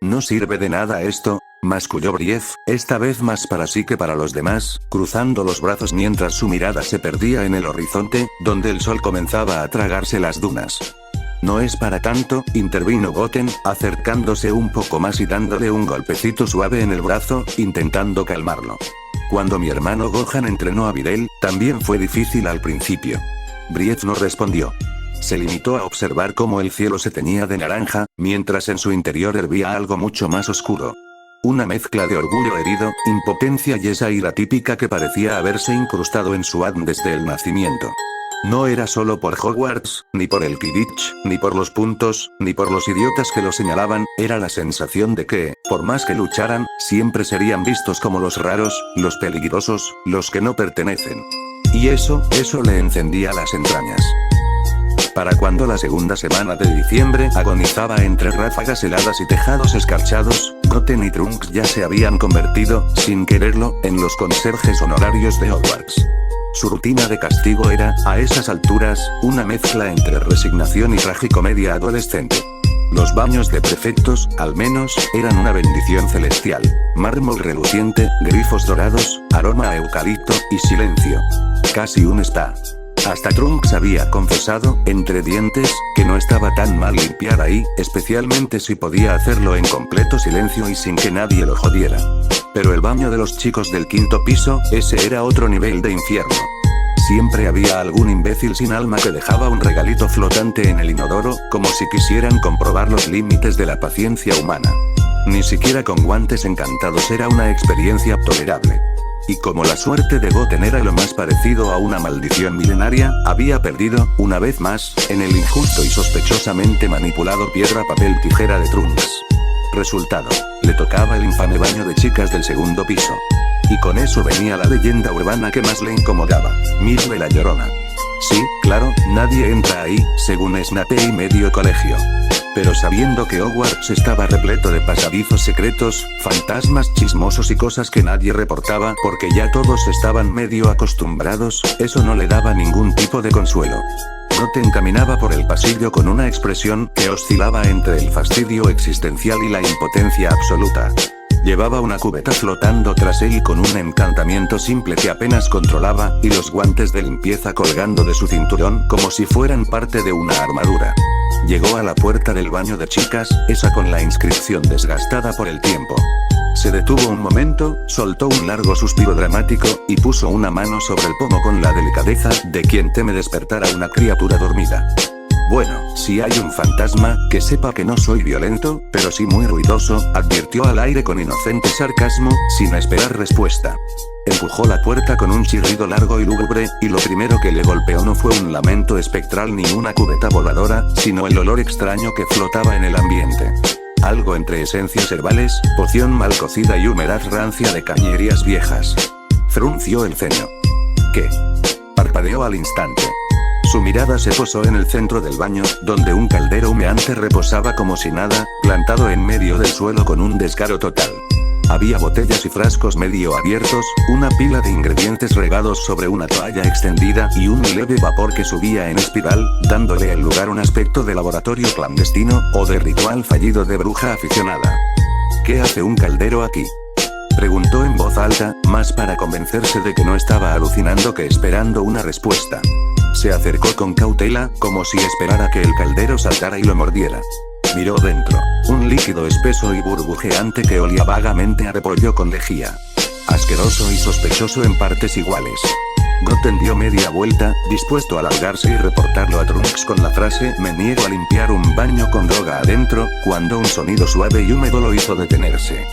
No sirve de nada esto, masculló Brief, esta vez más para sí que para los demás, cruzando los brazos mientras su mirada se perdía en el horizonte, donde el sol comenzaba a tragarse las dunas. No es para tanto, intervino Goten, acercándose un poco más y dándole un golpecito suave en el brazo, intentando calmarlo. Cuando mi hermano Gohan entrenó a Videl, también fue difícil al principio. Brief no respondió. Se limitó a observar cómo el cielo se teñía de naranja, mientras en su interior hervía algo mucho más oscuro. Una mezcla de orgullo herido, impotencia y esa ira típica que parecía haberse incrustado en su ADN desde el nacimiento. No era solo por Hogwarts, ni por el Quidditch, ni por los puntos, ni por los idiotas que lo señalaban, era la sensación de que, por más que lucharan, siempre serían vistos como los raros, los peligrosos, los que no pertenecen. Y eso le encendía las entrañas. Para cuando la segunda semana de diciembre agonizaba entre ráfagas heladas y tejados escarchados, Goten y Trunks ya se habían convertido, sin quererlo, en los conserjes honorarios de Hogwarts. Su rutina de castigo era, a esas alturas, una mezcla entre resignación y tragicomedia adolescente. Los baños de prefectos, al menos, eran una bendición celestial. Mármol reluciente, grifos dorados, aroma a eucalipto, y silencio. Casi un spa. Hasta Trunks había confesado, entre dientes, que no estaba tan mal limpiar ahí, especialmente si podía hacerlo en completo silencio y sin que nadie lo jodiera. Pero el baño de los chicos del quinto piso, ese era otro nivel de infierno. Siempre había algún imbécil sin alma que dejaba un regalito flotante en el inodoro, como si quisieran comprobar los límites de la paciencia humana. Ni siquiera con guantes encantados era una experiencia tolerable. Y como la suerte de Goten era lo más parecido a una maldición milenaria, había perdido, una vez más, en el injusto y sospechosamente manipulado piedra papel tijera de Trunks. Resultado: le tocaba el infame baño de chicas del segundo piso. Y con eso venía la leyenda urbana que más le incomodaba: Myrtle la Llorona. Sí, claro, nadie entra ahí, según Snape y medio colegio. Pero sabiendo que Hogwarts estaba repleto de pasadizos secretos, fantasmas chismosos y cosas que nadie reportaba porque ya todos estaban medio acostumbrados, eso no le daba ningún tipo de consuelo. Goten caminaba por el pasillo con una expresión que oscilaba entre el fastidio existencial y la impotencia absoluta. Llevaba una cubeta flotando tras él con un encantamiento simple que apenas controlaba, y los guantes de limpieza colgando de su cinturón como si fueran parte de una armadura. Llegó a la puerta del baño de chicas, esa con la inscripción desgastada por el tiempo. Se detuvo un momento, soltó un largo suspiro dramático, y puso una mano sobre el pomo con la delicadeza de quien teme despertar a una criatura dormida. Bueno, si hay un fantasma, que sepa que no soy violento, pero sí muy ruidoso, advirtió al aire con inocente sarcasmo, sin esperar respuesta. Empujó la puerta con un chirrido largo y lúgubre, y lo primero que le golpeó no fue un lamento espectral ni una cubeta voladora, sino el olor extraño que flotaba en el ambiente. Algo entre esencias herbales, poción mal cocida y humedad rancia de cañerías viejas. Frunció el ceño. ¿Qué? Parpadeó al instante. Su mirada se posó en el centro del baño, donde un caldero humeante reposaba como si nada, plantado en medio del suelo con un descaro total. Había botellas y frascos medio abiertos, una pila de ingredientes regados sobre una toalla extendida y un leve vapor que subía en espiral, dándole al lugar un aspecto de laboratorio clandestino, o de ritual fallido de bruja aficionada. ¿Qué hace un caldero aquí?, preguntó en voz alta, más para convencerse de que no estaba alucinando que esperando una respuesta. Se acercó con cautela, como si esperara que el caldero saltara y lo mordiera. Miró dentro. Un líquido espeso y burbujeante que olía vagamente a repollo con lejía. Asqueroso y sospechoso en partes iguales. Goten dio media vuelta, dispuesto a largarse y reportarlo a Trunks con la frase «Me niego a limpiar un baño con droga adentro», cuando un sonido suave y húmedo lo hizo detenerse.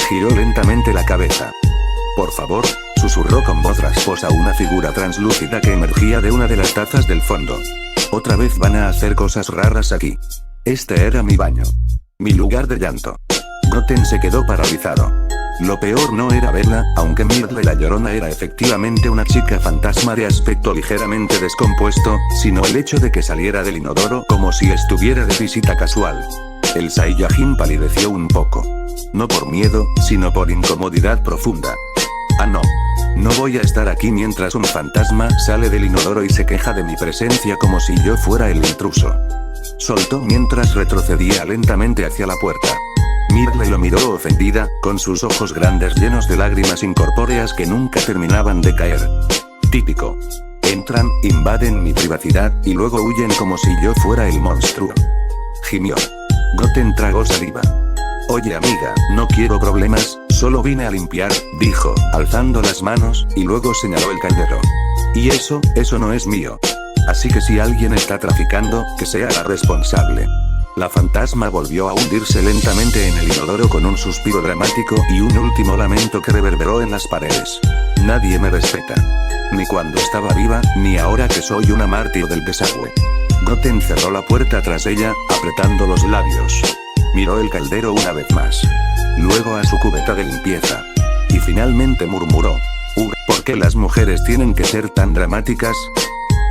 Giró lentamente la cabeza. «Por favor», susurró con voz rasposa una figura translúcida que emergía de una de las tazas del fondo. «Otra vez van a hacer cosas raras aquí. Este era mi baño. Mi lugar de llanto». Goten se quedó paralizado. Lo peor no era verla, aunque Myrtle la Llorona era efectivamente una chica fantasma de aspecto ligeramente descompuesto, sino el hecho de que saliera del inodoro como si estuviera de visita casual. El Saiyajin palideció un poco. No por miedo, sino por incomodidad profunda. Ah no. No voy a estar aquí mientras un fantasma sale del inodoro y se queja de mi presencia como si yo fuera el intruso. Soltó mientras retrocedía lentamente hacia la puerta. Myrtle lo miró ofendida, con sus ojos grandes llenos de lágrimas incorpóreas que nunca terminaban de caer. Típico. Entran, invaden mi privacidad, y luego huyen como si yo fuera el monstruo. Gimió. Goten tragó saliva. Oye amiga, no quiero problemas, solo vine a limpiar, dijo, alzando las manos, y luego señaló el caldero. Y eso no es mío. Así que si alguien está traficando, que sea la responsable. La fantasma volvió a hundirse lentamente en el inodoro con un suspiro dramático y un último lamento que reverberó en las paredes. Nadie me respeta. Ni cuando estaba viva, ni ahora que soy una mártir del desagüe. Goten cerró la puerta tras ella, apretando los labios. Miró el caldero una vez más. Luego a su cubeta de limpieza. Y finalmente murmuró. ¿Por qué las mujeres tienen que ser tan dramáticas?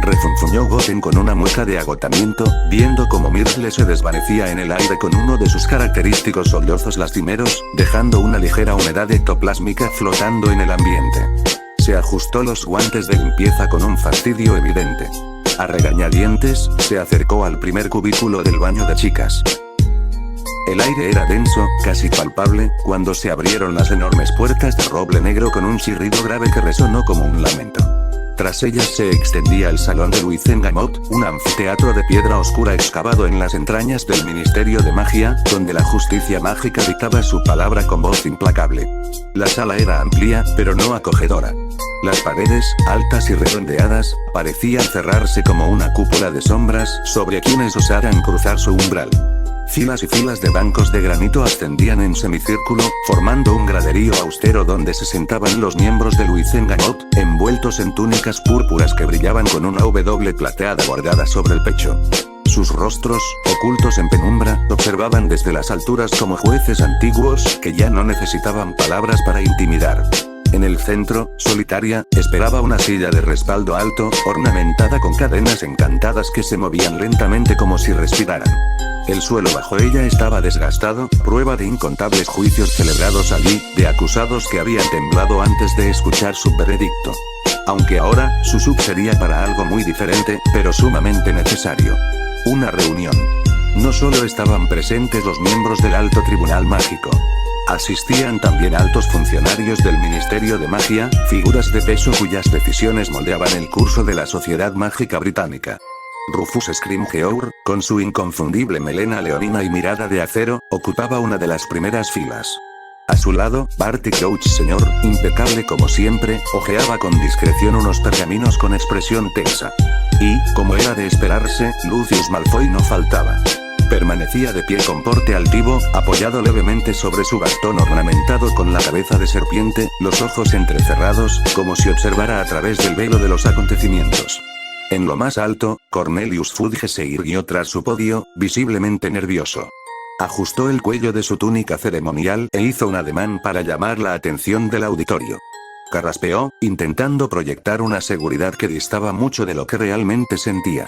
Refunfuñó Goten con una mueca de agotamiento, viendo cómo Myrtle se desvanecía en el aire con uno de sus característicos sollozos lastimeros, dejando una ligera humedad ectoplásmica flotando en el ambiente. Se ajustó los guantes de limpieza con un fastidio evidente. A regañadientes, se acercó al primer cubículo del baño de chicas. El aire era denso, casi palpable, cuando se abrieron las enormes puertas de roble negro con un chirrido grave que resonó como un lamento. Tras ellas se extendía el salón de Luizengamot, un anfiteatro de piedra oscura excavado en las entrañas del Ministerio de Magia, donde la justicia mágica dictaba su palabra con voz implacable. La sala era amplia, pero no acogedora. Las paredes, altas y redondeadas, parecían cerrarse como una cúpula de sombras sobre quienes osaran cruzar su umbral. Filas y filas de bancos de granito ascendían en semicírculo, formando un graderío austero donde se sentaban los miembros de Luizengamot, envueltos en túnicas púrpuras que brillaban con una W plateada bordada sobre el pecho. Sus rostros, ocultos en penumbra, observaban desde las alturas como jueces antiguos, que ya no necesitaban palabras para intimidar. En el centro, solitaria, esperaba una silla de respaldo alto, ornamentada con cadenas encantadas que se movían lentamente como si respiraran. El suelo bajo ella estaba desgastado, prueba de incontables juicios celebrados allí, de acusados que habían temblado antes de escuchar su veredicto. Aunque ahora, su sub sería para algo muy diferente, pero sumamente necesario. Una reunión. No solo estaban presentes los miembros del Alto Tribunal Mágico. Asistían también altos funcionarios del Ministerio de Magia, figuras de peso cuyas decisiones moldeaban el curso de la sociedad mágica británica. Rufus Scrimgeour, con su inconfundible melena leonina y mirada de acero, ocupaba una de las primeras filas. A su lado, Barty Crouch Sr., impecable como siempre, hojeaba con discreción unos pergaminos con expresión tensa. Y, como era de esperarse, Lucius Malfoy no faltaba. Permanecía de pie con porte altivo, apoyado levemente sobre su bastón ornamentado con la cabeza de serpiente, los ojos entrecerrados, como si observara a través del velo de los acontecimientos. En lo más alto, Cornelius Fudge se irguió tras su podio, visiblemente nervioso. Ajustó el cuello de su túnica ceremonial e hizo un ademán para llamar la atención del auditorio. Carraspeó, intentando proyectar una seguridad que distaba mucho de lo que realmente sentía.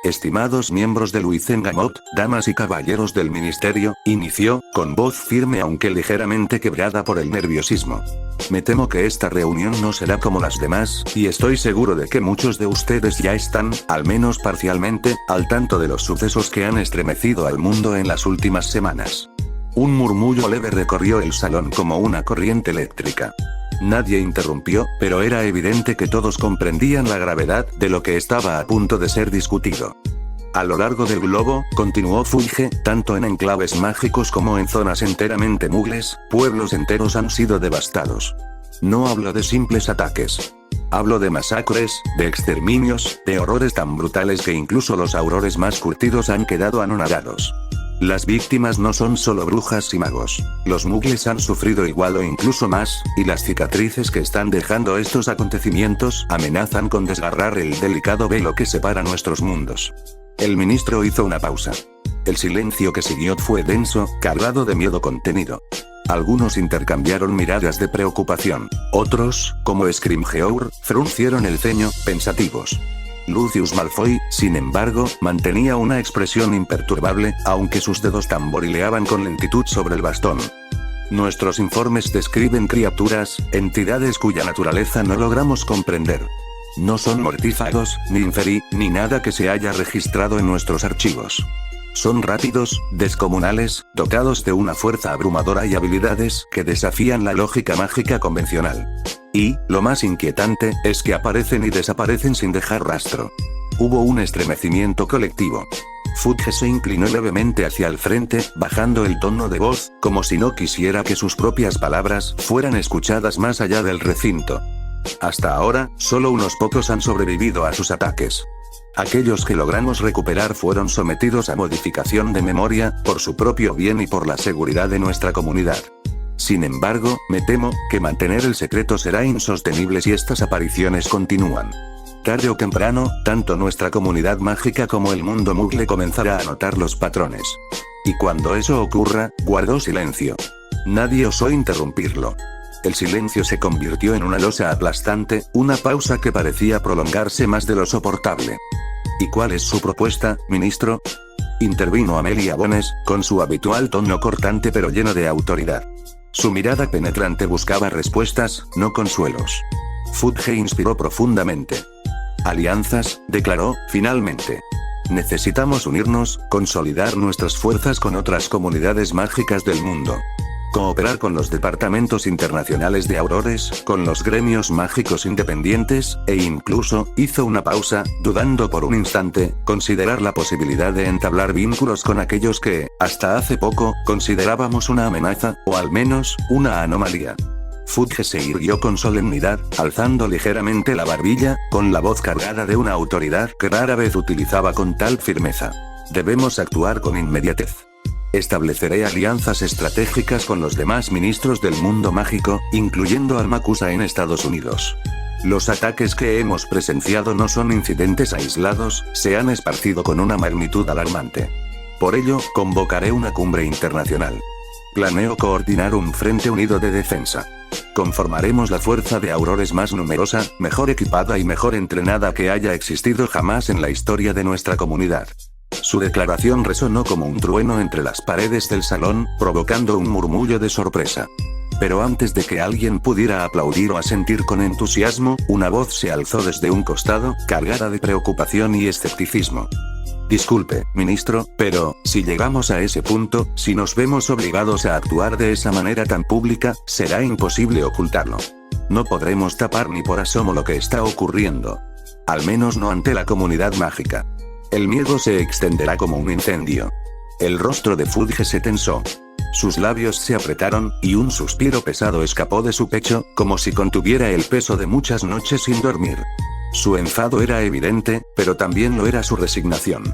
Estimados miembros de Luizengamot, damas y caballeros del ministerio, inició, con voz firme aunque ligeramente quebrada por el nerviosismo. Me temo que esta reunión no será como las demás, y estoy seguro de que muchos de ustedes ya están, al menos parcialmente, al tanto de los sucesos que han estremecido al mundo en las últimas semanas. Un murmullo leve recorrió el salón como una corriente eléctrica. Nadie interrumpió, pero era evidente que todos comprendían la gravedad de lo que estaba a punto de ser discutido. A lo largo del globo, continuó Fudge, tanto en enclaves mágicos como en zonas enteramente mugles, pueblos enteros han sido devastados. No hablo de simples ataques. Hablo de masacres, de exterminios, de horrores tan brutales que incluso los aurores más curtidos han quedado anonadados. Las víctimas no son solo brujas y magos. Los mugles han sufrido igual o incluso más, y las cicatrices que están dejando estos acontecimientos amenazan con desgarrar el delicado velo que separa nuestros mundos. El ministro hizo una pausa. El silencio que siguió fue denso, cargado de miedo contenido. Algunos intercambiaron miradas de preocupación. Otros, como Scrimgeour, fruncieron el ceño, pensativos. Lucius Malfoy, sin embargo, mantenía una expresión imperturbable, aunque sus dedos tamborileaban con lentitud sobre el bastón. Nuestros informes describen criaturas, entidades cuya naturaleza no logramos comprender. No son mortífagos, ni inferi, ni nada que se haya registrado en nuestros archivos. Son rápidos, descomunales, dotados de una fuerza abrumadora y habilidades que desafían la lógica mágica convencional. Y, lo más inquietante, es que aparecen y desaparecen sin dejar rastro. Hubo un estremecimiento colectivo. Fudge se inclinó levemente hacia el frente, bajando el tono de voz, como si no quisiera que sus propias palabras fueran escuchadas más allá del recinto. Hasta ahora, solo unos pocos han sobrevivido a sus ataques. Aquellos que logramos recuperar fueron sometidos a modificación de memoria, por su propio bien y por la seguridad de nuestra comunidad. Sin embargo, me temo que mantener el secreto será insostenible si estas apariciones continúan. Tarde o temprano, tanto nuestra comunidad mágica como el mundo mugle comenzará a notar los patrones. Y cuando eso ocurra, guardó silencio. Nadie osó interrumpirlo. El silencio se convirtió en una losa aplastante, una pausa que parecía prolongarse más de lo soportable. ¿Y cuál es su propuesta, ministro? Intervino Amelia Bones, con su habitual tono cortante pero lleno de autoridad. Su mirada penetrante buscaba respuestas, no consuelos. Fudge inspiró profundamente. Alianzas, declaró, finalmente. Necesitamos unirnos, consolidar nuestras fuerzas con otras comunidades mágicas del mundo. Cooperar con los departamentos internacionales de aurores, con los gremios mágicos independientes, e incluso, hizo una pausa, dudando por un instante, considerar la posibilidad de entablar vínculos con aquellos que, hasta hace poco, considerábamos una amenaza, o al menos, una anomalía. Fudge se irguió con solemnidad, alzando ligeramente la barbilla, con la voz cargada de una autoridad que rara vez utilizaba con tal firmeza. Debemos actuar con inmediatez. Estableceré alianzas estratégicas con los demás ministros del mundo mágico, incluyendo al Makusa en Estados Unidos. Los ataques que hemos presenciado no son incidentes aislados, se han esparcido con una magnitud alarmante. Por ello, convocaré una cumbre internacional. Planeo coordinar un frente unido de defensa. Conformaremos la fuerza de Aurores más numerosa, mejor equipada y mejor entrenada que haya existido jamás en la historia de nuestra comunidad. Su declaración resonó como un trueno entre las paredes del salón, provocando un murmullo de sorpresa. Pero antes de que alguien pudiera aplaudir o asentir con entusiasmo, una voz se alzó desde un costado, cargada de preocupación y escepticismo. Disculpe, ministro, pero, si llegamos a ese punto, si nos vemos obligados a actuar de esa manera tan pública, será imposible ocultarlo. No podremos tapar ni por asomo lo que está ocurriendo. Al menos no ante la comunidad mágica. El miedo se extenderá como un incendio. El rostro de Fudge se tensó. Sus labios se apretaron, y un suspiro pesado escapó de su pecho, como si contuviera el peso de muchas noches sin dormir. Su enfado era evidente, pero también lo era su resignación.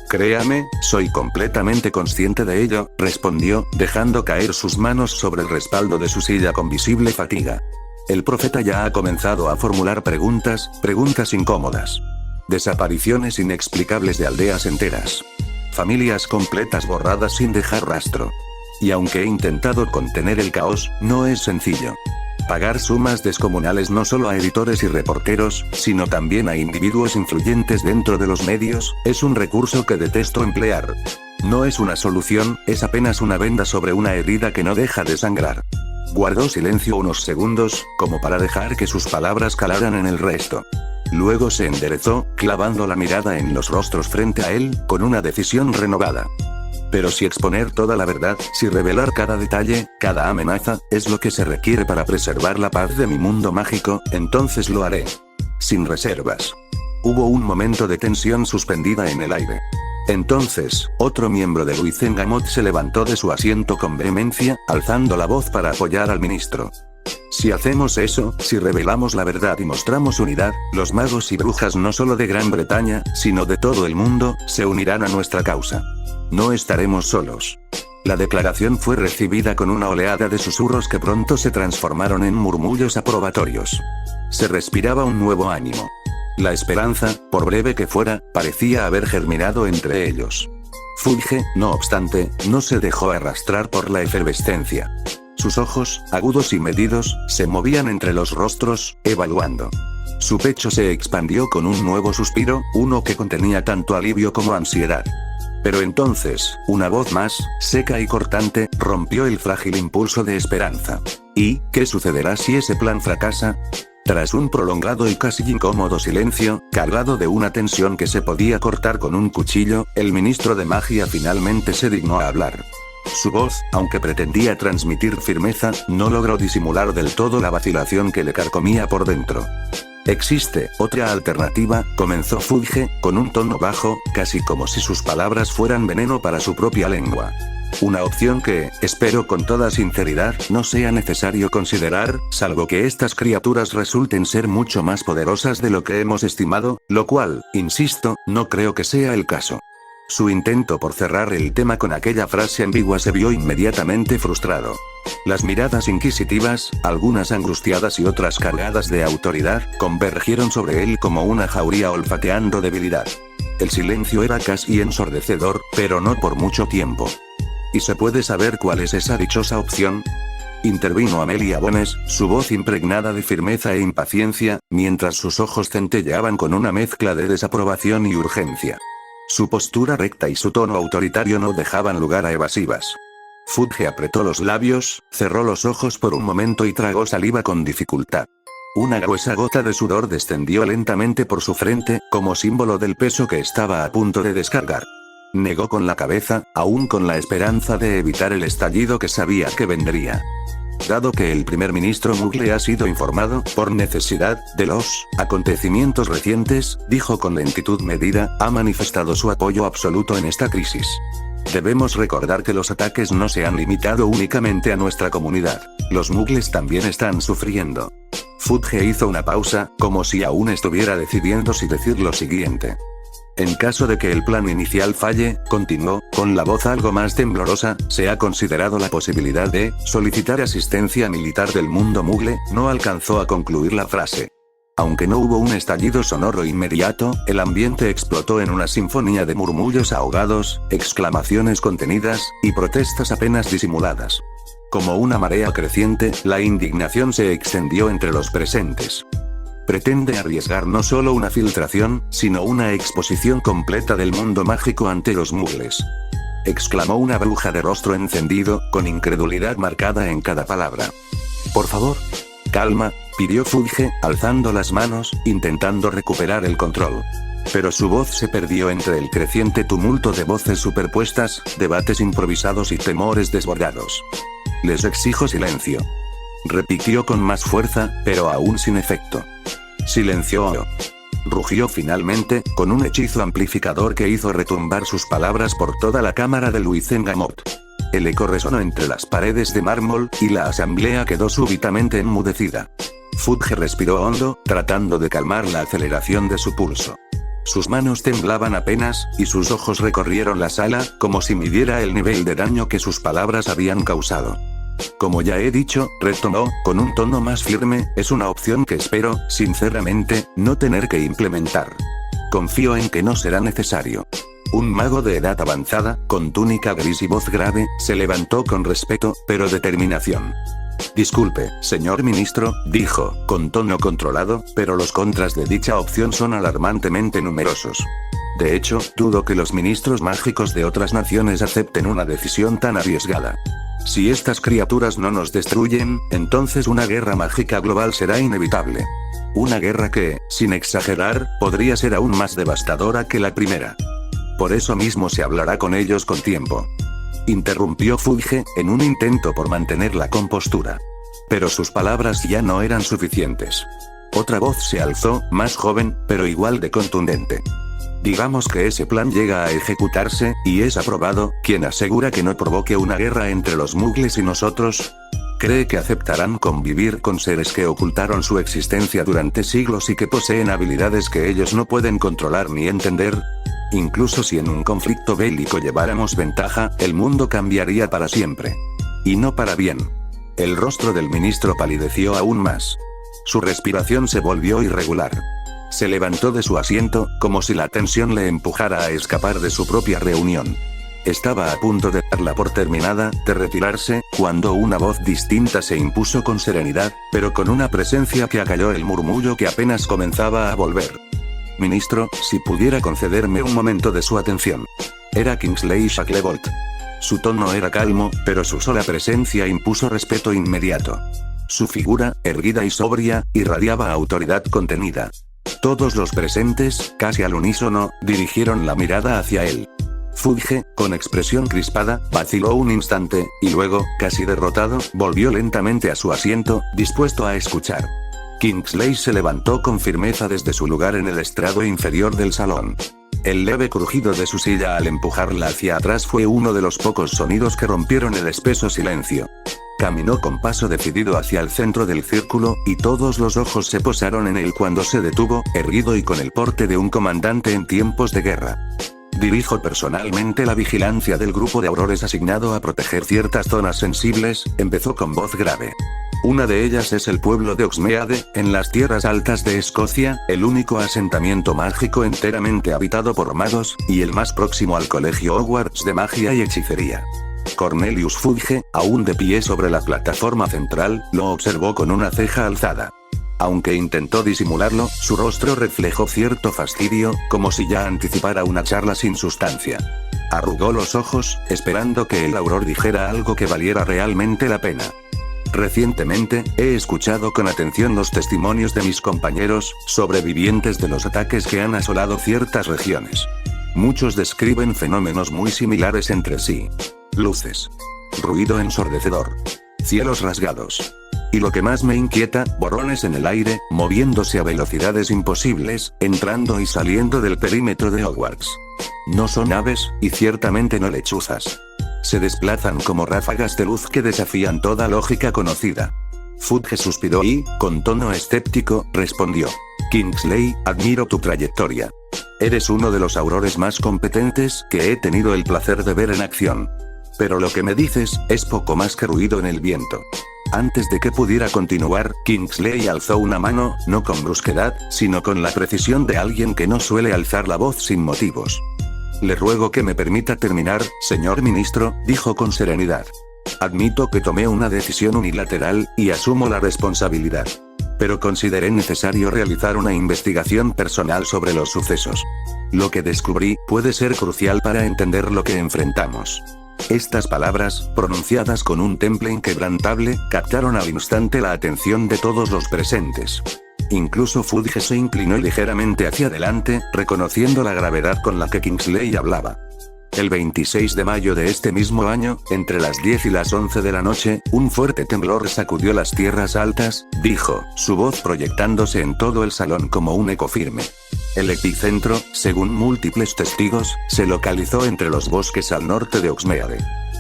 Créame, soy completamente consciente de ello, respondió, dejando caer sus manos sobre el respaldo de su silla con visible fatiga. El profeta ya ha comenzado a formular preguntas incómodas. Desapariciones inexplicables de aldeas enteras. Familias completas borradas sin dejar rastro. Y aunque he intentado contener el caos, no es sencillo. Pagar sumas descomunales no solo a editores y reporteros, sino también a individuos influyentes dentro de los medios, es un recurso que detesto emplear. No es una solución, es apenas una venda sobre una herida que no deja de sangrar. Guardó silencio unos segundos, como para dejar que sus palabras calaran en el resto. Luego se enderezó, clavando la mirada en los rostros frente a él, con una decisión renovada. Pero si exponer toda la verdad, si revelar cada detalle, cada amenaza, es lo que se requiere para preservar la paz de mi mundo mágico, entonces lo haré. Sin reservas. Hubo un momento de tensión suspendida en el aire. Entonces, otro miembro de Luizengamot se levantó de su asiento con vehemencia, alzando la voz para apoyar al ministro. Si hacemos eso, si revelamos la verdad y mostramos unidad, los magos y brujas no solo de Gran Bretaña, sino de todo el mundo, se unirán a nuestra causa. No estaremos solos. La declaración fue recibida con una oleada de susurros que pronto se transformaron en murmullos aprobatorios. Se respiraba un nuevo ánimo. La esperanza, por breve que fuera, parecía haber germinado entre ellos. Fudge, no obstante, no se dejó arrastrar por la efervescencia. Sus ojos, agudos y medidos, se movían entre los rostros, evaluando. Su pecho se expandió con un nuevo suspiro, uno que contenía tanto alivio como ansiedad. Pero entonces, una voz más, seca y cortante, rompió el frágil impulso de esperanza. ¿Y qué sucederá si ese plan fracasa? Tras un prolongado y casi incómodo silencio, cargado de una tensión que se podía cortar con un cuchillo, el ministro de magia finalmente se dignó a hablar. Su voz, aunque pretendía transmitir firmeza, no logró disimular del todo la vacilación que le carcomía por dentro. Existe otra alternativa, comenzó Fudge, con un tono bajo, casi como si sus palabras fueran veneno para su propia lengua. Una opción que, espero con toda sinceridad, no sea necesario considerar, salvo que estas criaturas resulten ser mucho más poderosas de lo que hemos estimado, lo cual, insisto, no creo que sea el caso. Su intento por cerrar el tema con aquella frase ambigua se vio inmediatamente frustrado. Las miradas inquisitivas, algunas angustiadas y otras cargadas de autoridad, convergieron sobre él como una jauría olfateando debilidad. El silencio era casi ensordecedor, pero no por mucho tiempo. ¿Y se puede saber cuál es esa dichosa opción? Intervino Amelia Bones, su voz impregnada de firmeza e impaciencia, mientras sus ojos centelleaban con una mezcla de desaprobación y urgencia. Su postura recta y su tono autoritario no dejaban lugar a evasivas. Fudge apretó los labios, cerró los ojos por un momento y tragó saliva con dificultad. Una gruesa gota de sudor descendió lentamente por su frente, como símbolo del peso que estaba a punto de descargar. Negó con la cabeza, aún con la esperanza de evitar el estallido que sabía que vendría. Dado que el primer ministro Muggle ha sido informado, por necesidad, de los acontecimientos recientes, dijo con lentitud medida, ha manifestado su apoyo absoluto en esta crisis. Debemos recordar que los ataques no se han limitado únicamente a nuestra comunidad. Los muggles también están sufriendo. Fudge hizo una pausa, como si aún estuviera decidiendo si decir lo siguiente. En caso de que el plan inicial falle, continuó, con la voz algo más temblorosa, se ha considerado la posibilidad de solicitar asistencia militar del mundo muggle. No alcanzó a concluir la frase. Aunque no hubo un estallido sonoro inmediato, el ambiente explotó en una sinfonía de murmullos ahogados, exclamaciones contenidas, y protestas apenas disimuladas. Como una marea creciente, la indignación se extendió entre los presentes. Pretende arriesgar no solo una filtración, sino una exposición completa del mundo mágico ante los muggles. Exclamó una bruja de rostro encendido, con incredulidad marcada en cada palabra. Por favor. Calma, pidió Fudge, alzando las manos, intentando recuperar el control. Pero su voz se perdió entre el creciente tumulto de voces superpuestas, debates improvisados y temores desbordados. Les exijo silencio. Repitió con más fuerza, pero aún sin efecto. Silencio. Rugió finalmente, con un hechizo amplificador que hizo retumbar sus palabras por toda la cámara de Luizengamot. El eco resonó entre las paredes de mármol, y la asamblea quedó súbitamente enmudecida. Fudge respiró hondo, tratando de calmar la aceleración de su pulso. Sus manos temblaban apenas, y sus ojos recorrieron la sala, como si midiera el nivel de daño que sus palabras habían causado. Como ya he dicho, retomó, con un tono más firme, es una opción que espero, sinceramente, no tener que implementar. Confío en que no será necesario. Un mago de edad avanzada, con túnica gris y voz grave, se levantó con respeto, pero determinación. Disculpe, señor ministro, dijo, con tono controlado, pero los contras de dicha opción son alarmantemente numerosos. De hecho, dudo que los ministros mágicos de otras naciones acepten una decisión tan arriesgada. Si estas criaturas no nos destruyen, entonces una guerra mágica global será inevitable. Una guerra que, sin exagerar, podría ser aún más devastadora que la primera. Por eso mismo se hablará con ellos con tiempo. Interrumpió Fudge, en un intento por mantener la compostura. Pero sus palabras ya no eran suficientes. Otra voz se alzó, más joven, pero igual de contundente. Digamos que ese plan llega a ejecutarse, y es aprobado, ¿quién asegura que no provoque una guerra entre los muggles y nosotros? ¿Cree que aceptarán convivir con seres que ocultaron su existencia durante siglos y que poseen habilidades que ellos no pueden controlar ni entender? Incluso si en un conflicto bélico lleváramos ventaja, el mundo cambiaría para siempre. Y no para bien. El rostro del ministro palideció aún más. Su respiración se volvió irregular. Se levantó de su asiento, como si la tensión le empujara a escapar de su propia reunión. Estaba a punto de darla por terminada, de retirarse, cuando una voz distinta se impuso con serenidad, pero con una presencia que acalló el murmullo que apenas comenzaba a volver. Ministro, si pudiera concederme un momento de su atención. Era Kingsley Shacklebolt. Su tono era calmo, pero su sola presencia impuso respeto inmediato. Su figura, erguida y sobria, irradiaba autoridad contenida. Todos los presentes, casi al unísono, dirigieron la mirada hacia él. Fudge, con expresión crispada, vaciló un instante, y luego, casi derrotado, volvió lentamente a su asiento, dispuesto a escuchar. Kingsley se levantó con firmeza desde su lugar en el estrado inferior del salón. El leve crujido de su silla al empujarla hacia atrás fue uno de los pocos sonidos que rompieron el espeso silencio. Caminó con paso decidido hacia el centro del círculo, y todos los ojos se posaron en él cuando se detuvo, erguido y con el porte de un comandante en tiempos de guerra. Dirijo personalmente la vigilancia del grupo de aurores asignado a proteger ciertas zonas sensibles, empezó con voz grave. Una de ellas es el pueblo de Oxmeade, en las tierras altas de Escocia, el único asentamiento mágico enteramente habitado por magos, y el más próximo al colegio Hogwarts de magia y hechicería. Cornelius Fudge, aún de pie sobre la plataforma central, lo observó con una ceja alzada. Aunque intentó disimularlo, su rostro reflejó cierto fastidio, como si ya anticipara una charla sin sustancia. Arrugó los ojos, esperando que el auror dijera algo que valiera realmente la pena. Recientemente, he escuchado con atención los testimonios de mis compañeros, sobrevivientes de los ataques que han asolado ciertas regiones. Muchos describen fenómenos muy similares entre sí. Luces. Ruido ensordecedor. Cielos rasgados. Y lo que más me inquieta, borrones en el aire, moviéndose a velocidades imposibles, entrando y saliendo del perímetro de Hogwarts. No son aves, y ciertamente no lechuzas. Se desplazan como ráfagas de luz que desafían toda lógica conocida. Fudge suspiró y, con tono escéptico, respondió. Kingsley, admiro tu trayectoria. Eres uno de los aurores más competentes que he tenido el placer de ver en acción. Pero lo que me dices, es poco más que ruido en el viento. Antes de que pudiera continuar, Kingsley alzó una mano, no con brusquedad, sino con la precisión de alguien que no suele alzar la voz sin motivos. Le ruego que me permita terminar, señor ministro, dijo con serenidad. Admito que tomé una decisión unilateral, y asumo la responsabilidad. Pero consideré necesario realizar una investigación personal sobre los sucesos. Lo que descubrí, puede ser crucial para entender lo que enfrentamos. Estas palabras, pronunciadas con un temple inquebrantable, captaron al instante la atención de todos los presentes. Incluso Fudge se inclinó ligeramente hacia adelante, reconociendo la gravedad con la que Kingsley hablaba. El 26 de mayo de este mismo año, entre las 10 y las 11 de la noche, un fuerte temblor sacudió las tierras altas, dijo, su voz proyectándose en todo el salón como un eco firme. El epicentro, según múltiples testigos, se localizó entre los bosques al norte de Hogsmeade.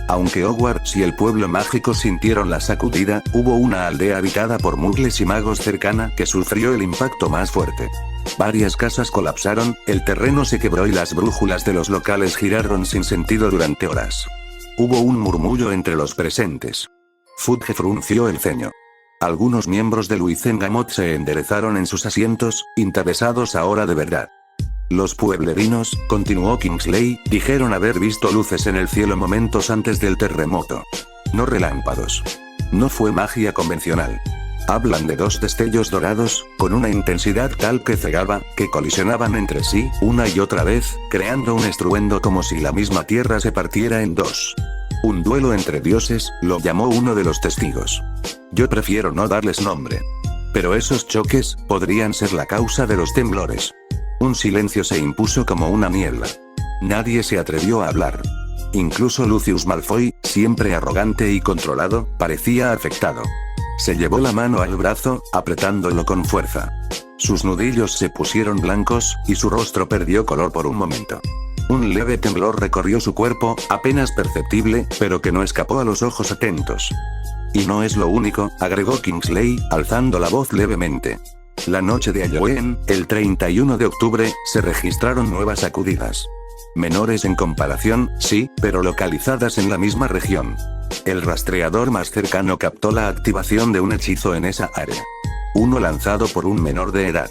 Aunque Hogwarts y el pueblo mágico sintieron la sacudida, hubo una aldea habitada por muggles y magos cercana que sufrió el impacto más fuerte. Varias casas colapsaron, el terreno se quebró y las brújulas de los locales giraron sin sentido durante horas. Hubo un murmullo entre los presentes. Fudge frunció el ceño. Algunos miembros del Wizengamot se enderezaron en sus asientos, interesados ahora de verdad. Los pueblerinos, continuó Kingsley, dijeron haber visto luces en el cielo momentos antes del terremoto. No relámpagos. No fue magia convencional. Hablan de dos destellos dorados, con una intensidad tal que cegaba, que colisionaban entre sí, una y otra vez, creando un estruendo como si la misma tierra se partiera en dos. Un duelo entre dioses, lo llamó uno de los testigos. Yo prefiero no darles nombre. Pero esos choques, podrían ser la causa de los temblores. Un silencio se impuso como una niebla. Nadie se atrevió a hablar. Incluso Lucius Malfoy, siempre arrogante y controlado, parecía afectado. Se llevó la mano al brazo, apretándolo con fuerza. Sus nudillos se pusieron blancos, y su rostro perdió color por un momento. Un leve temblor recorrió su cuerpo, apenas perceptible, pero que no escapó a los ojos atentos. Y no es lo único, agregó Kingsley, alzando la voz levemente. La noche de Halloween, el 31 de octubre, se registraron nuevas sacudidas. Menores en comparación, sí, pero localizadas en la misma región. El rastreador más cercano captó la activación de un hechizo en esa área. Uno lanzado por un menor de edad.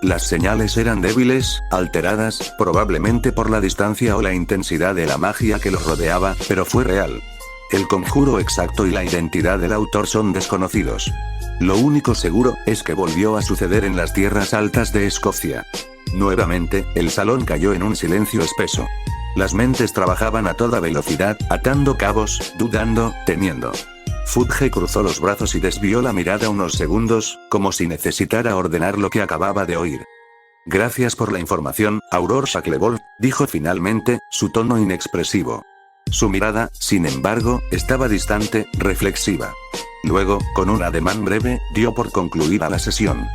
Las señales eran débiles, alteradas, probablemente por la distancia o la intensidad de la magia que los rodeaba, pero fue real. El conjuro exacto y la identidad del autor son desconocidos. Lo único seguro, es que volvió a suceder en las tierras altas de Escocia. Nuevamente, el salón cayó en un silencio espeso. Las mentes trabajaban a toda velocidad, atando cabos, dudando, temiendo. Fudge cruzó los brazos y desvió la mirada unos segundos, como si necesitara ordenar lo que acababa de oír. Gracias por la información, Auror Shacklebolt, dijo finalmente, su tono inexpresivo. Su mirada, sin embargo, estaba distante, reflexiva. Luego, con un ademán breve, dio por concluida la sesión.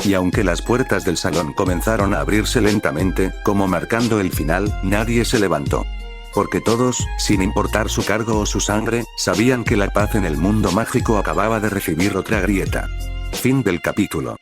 Y aunque las puertas del salón comenzaron a abrirse lentamente, como marcando el final, nadie se levantó. Porque todos, sin importar su cargo o su sangre, sabían que la paz en el mundo mágico acababa de recibir otra grieta. Fin del capítulo.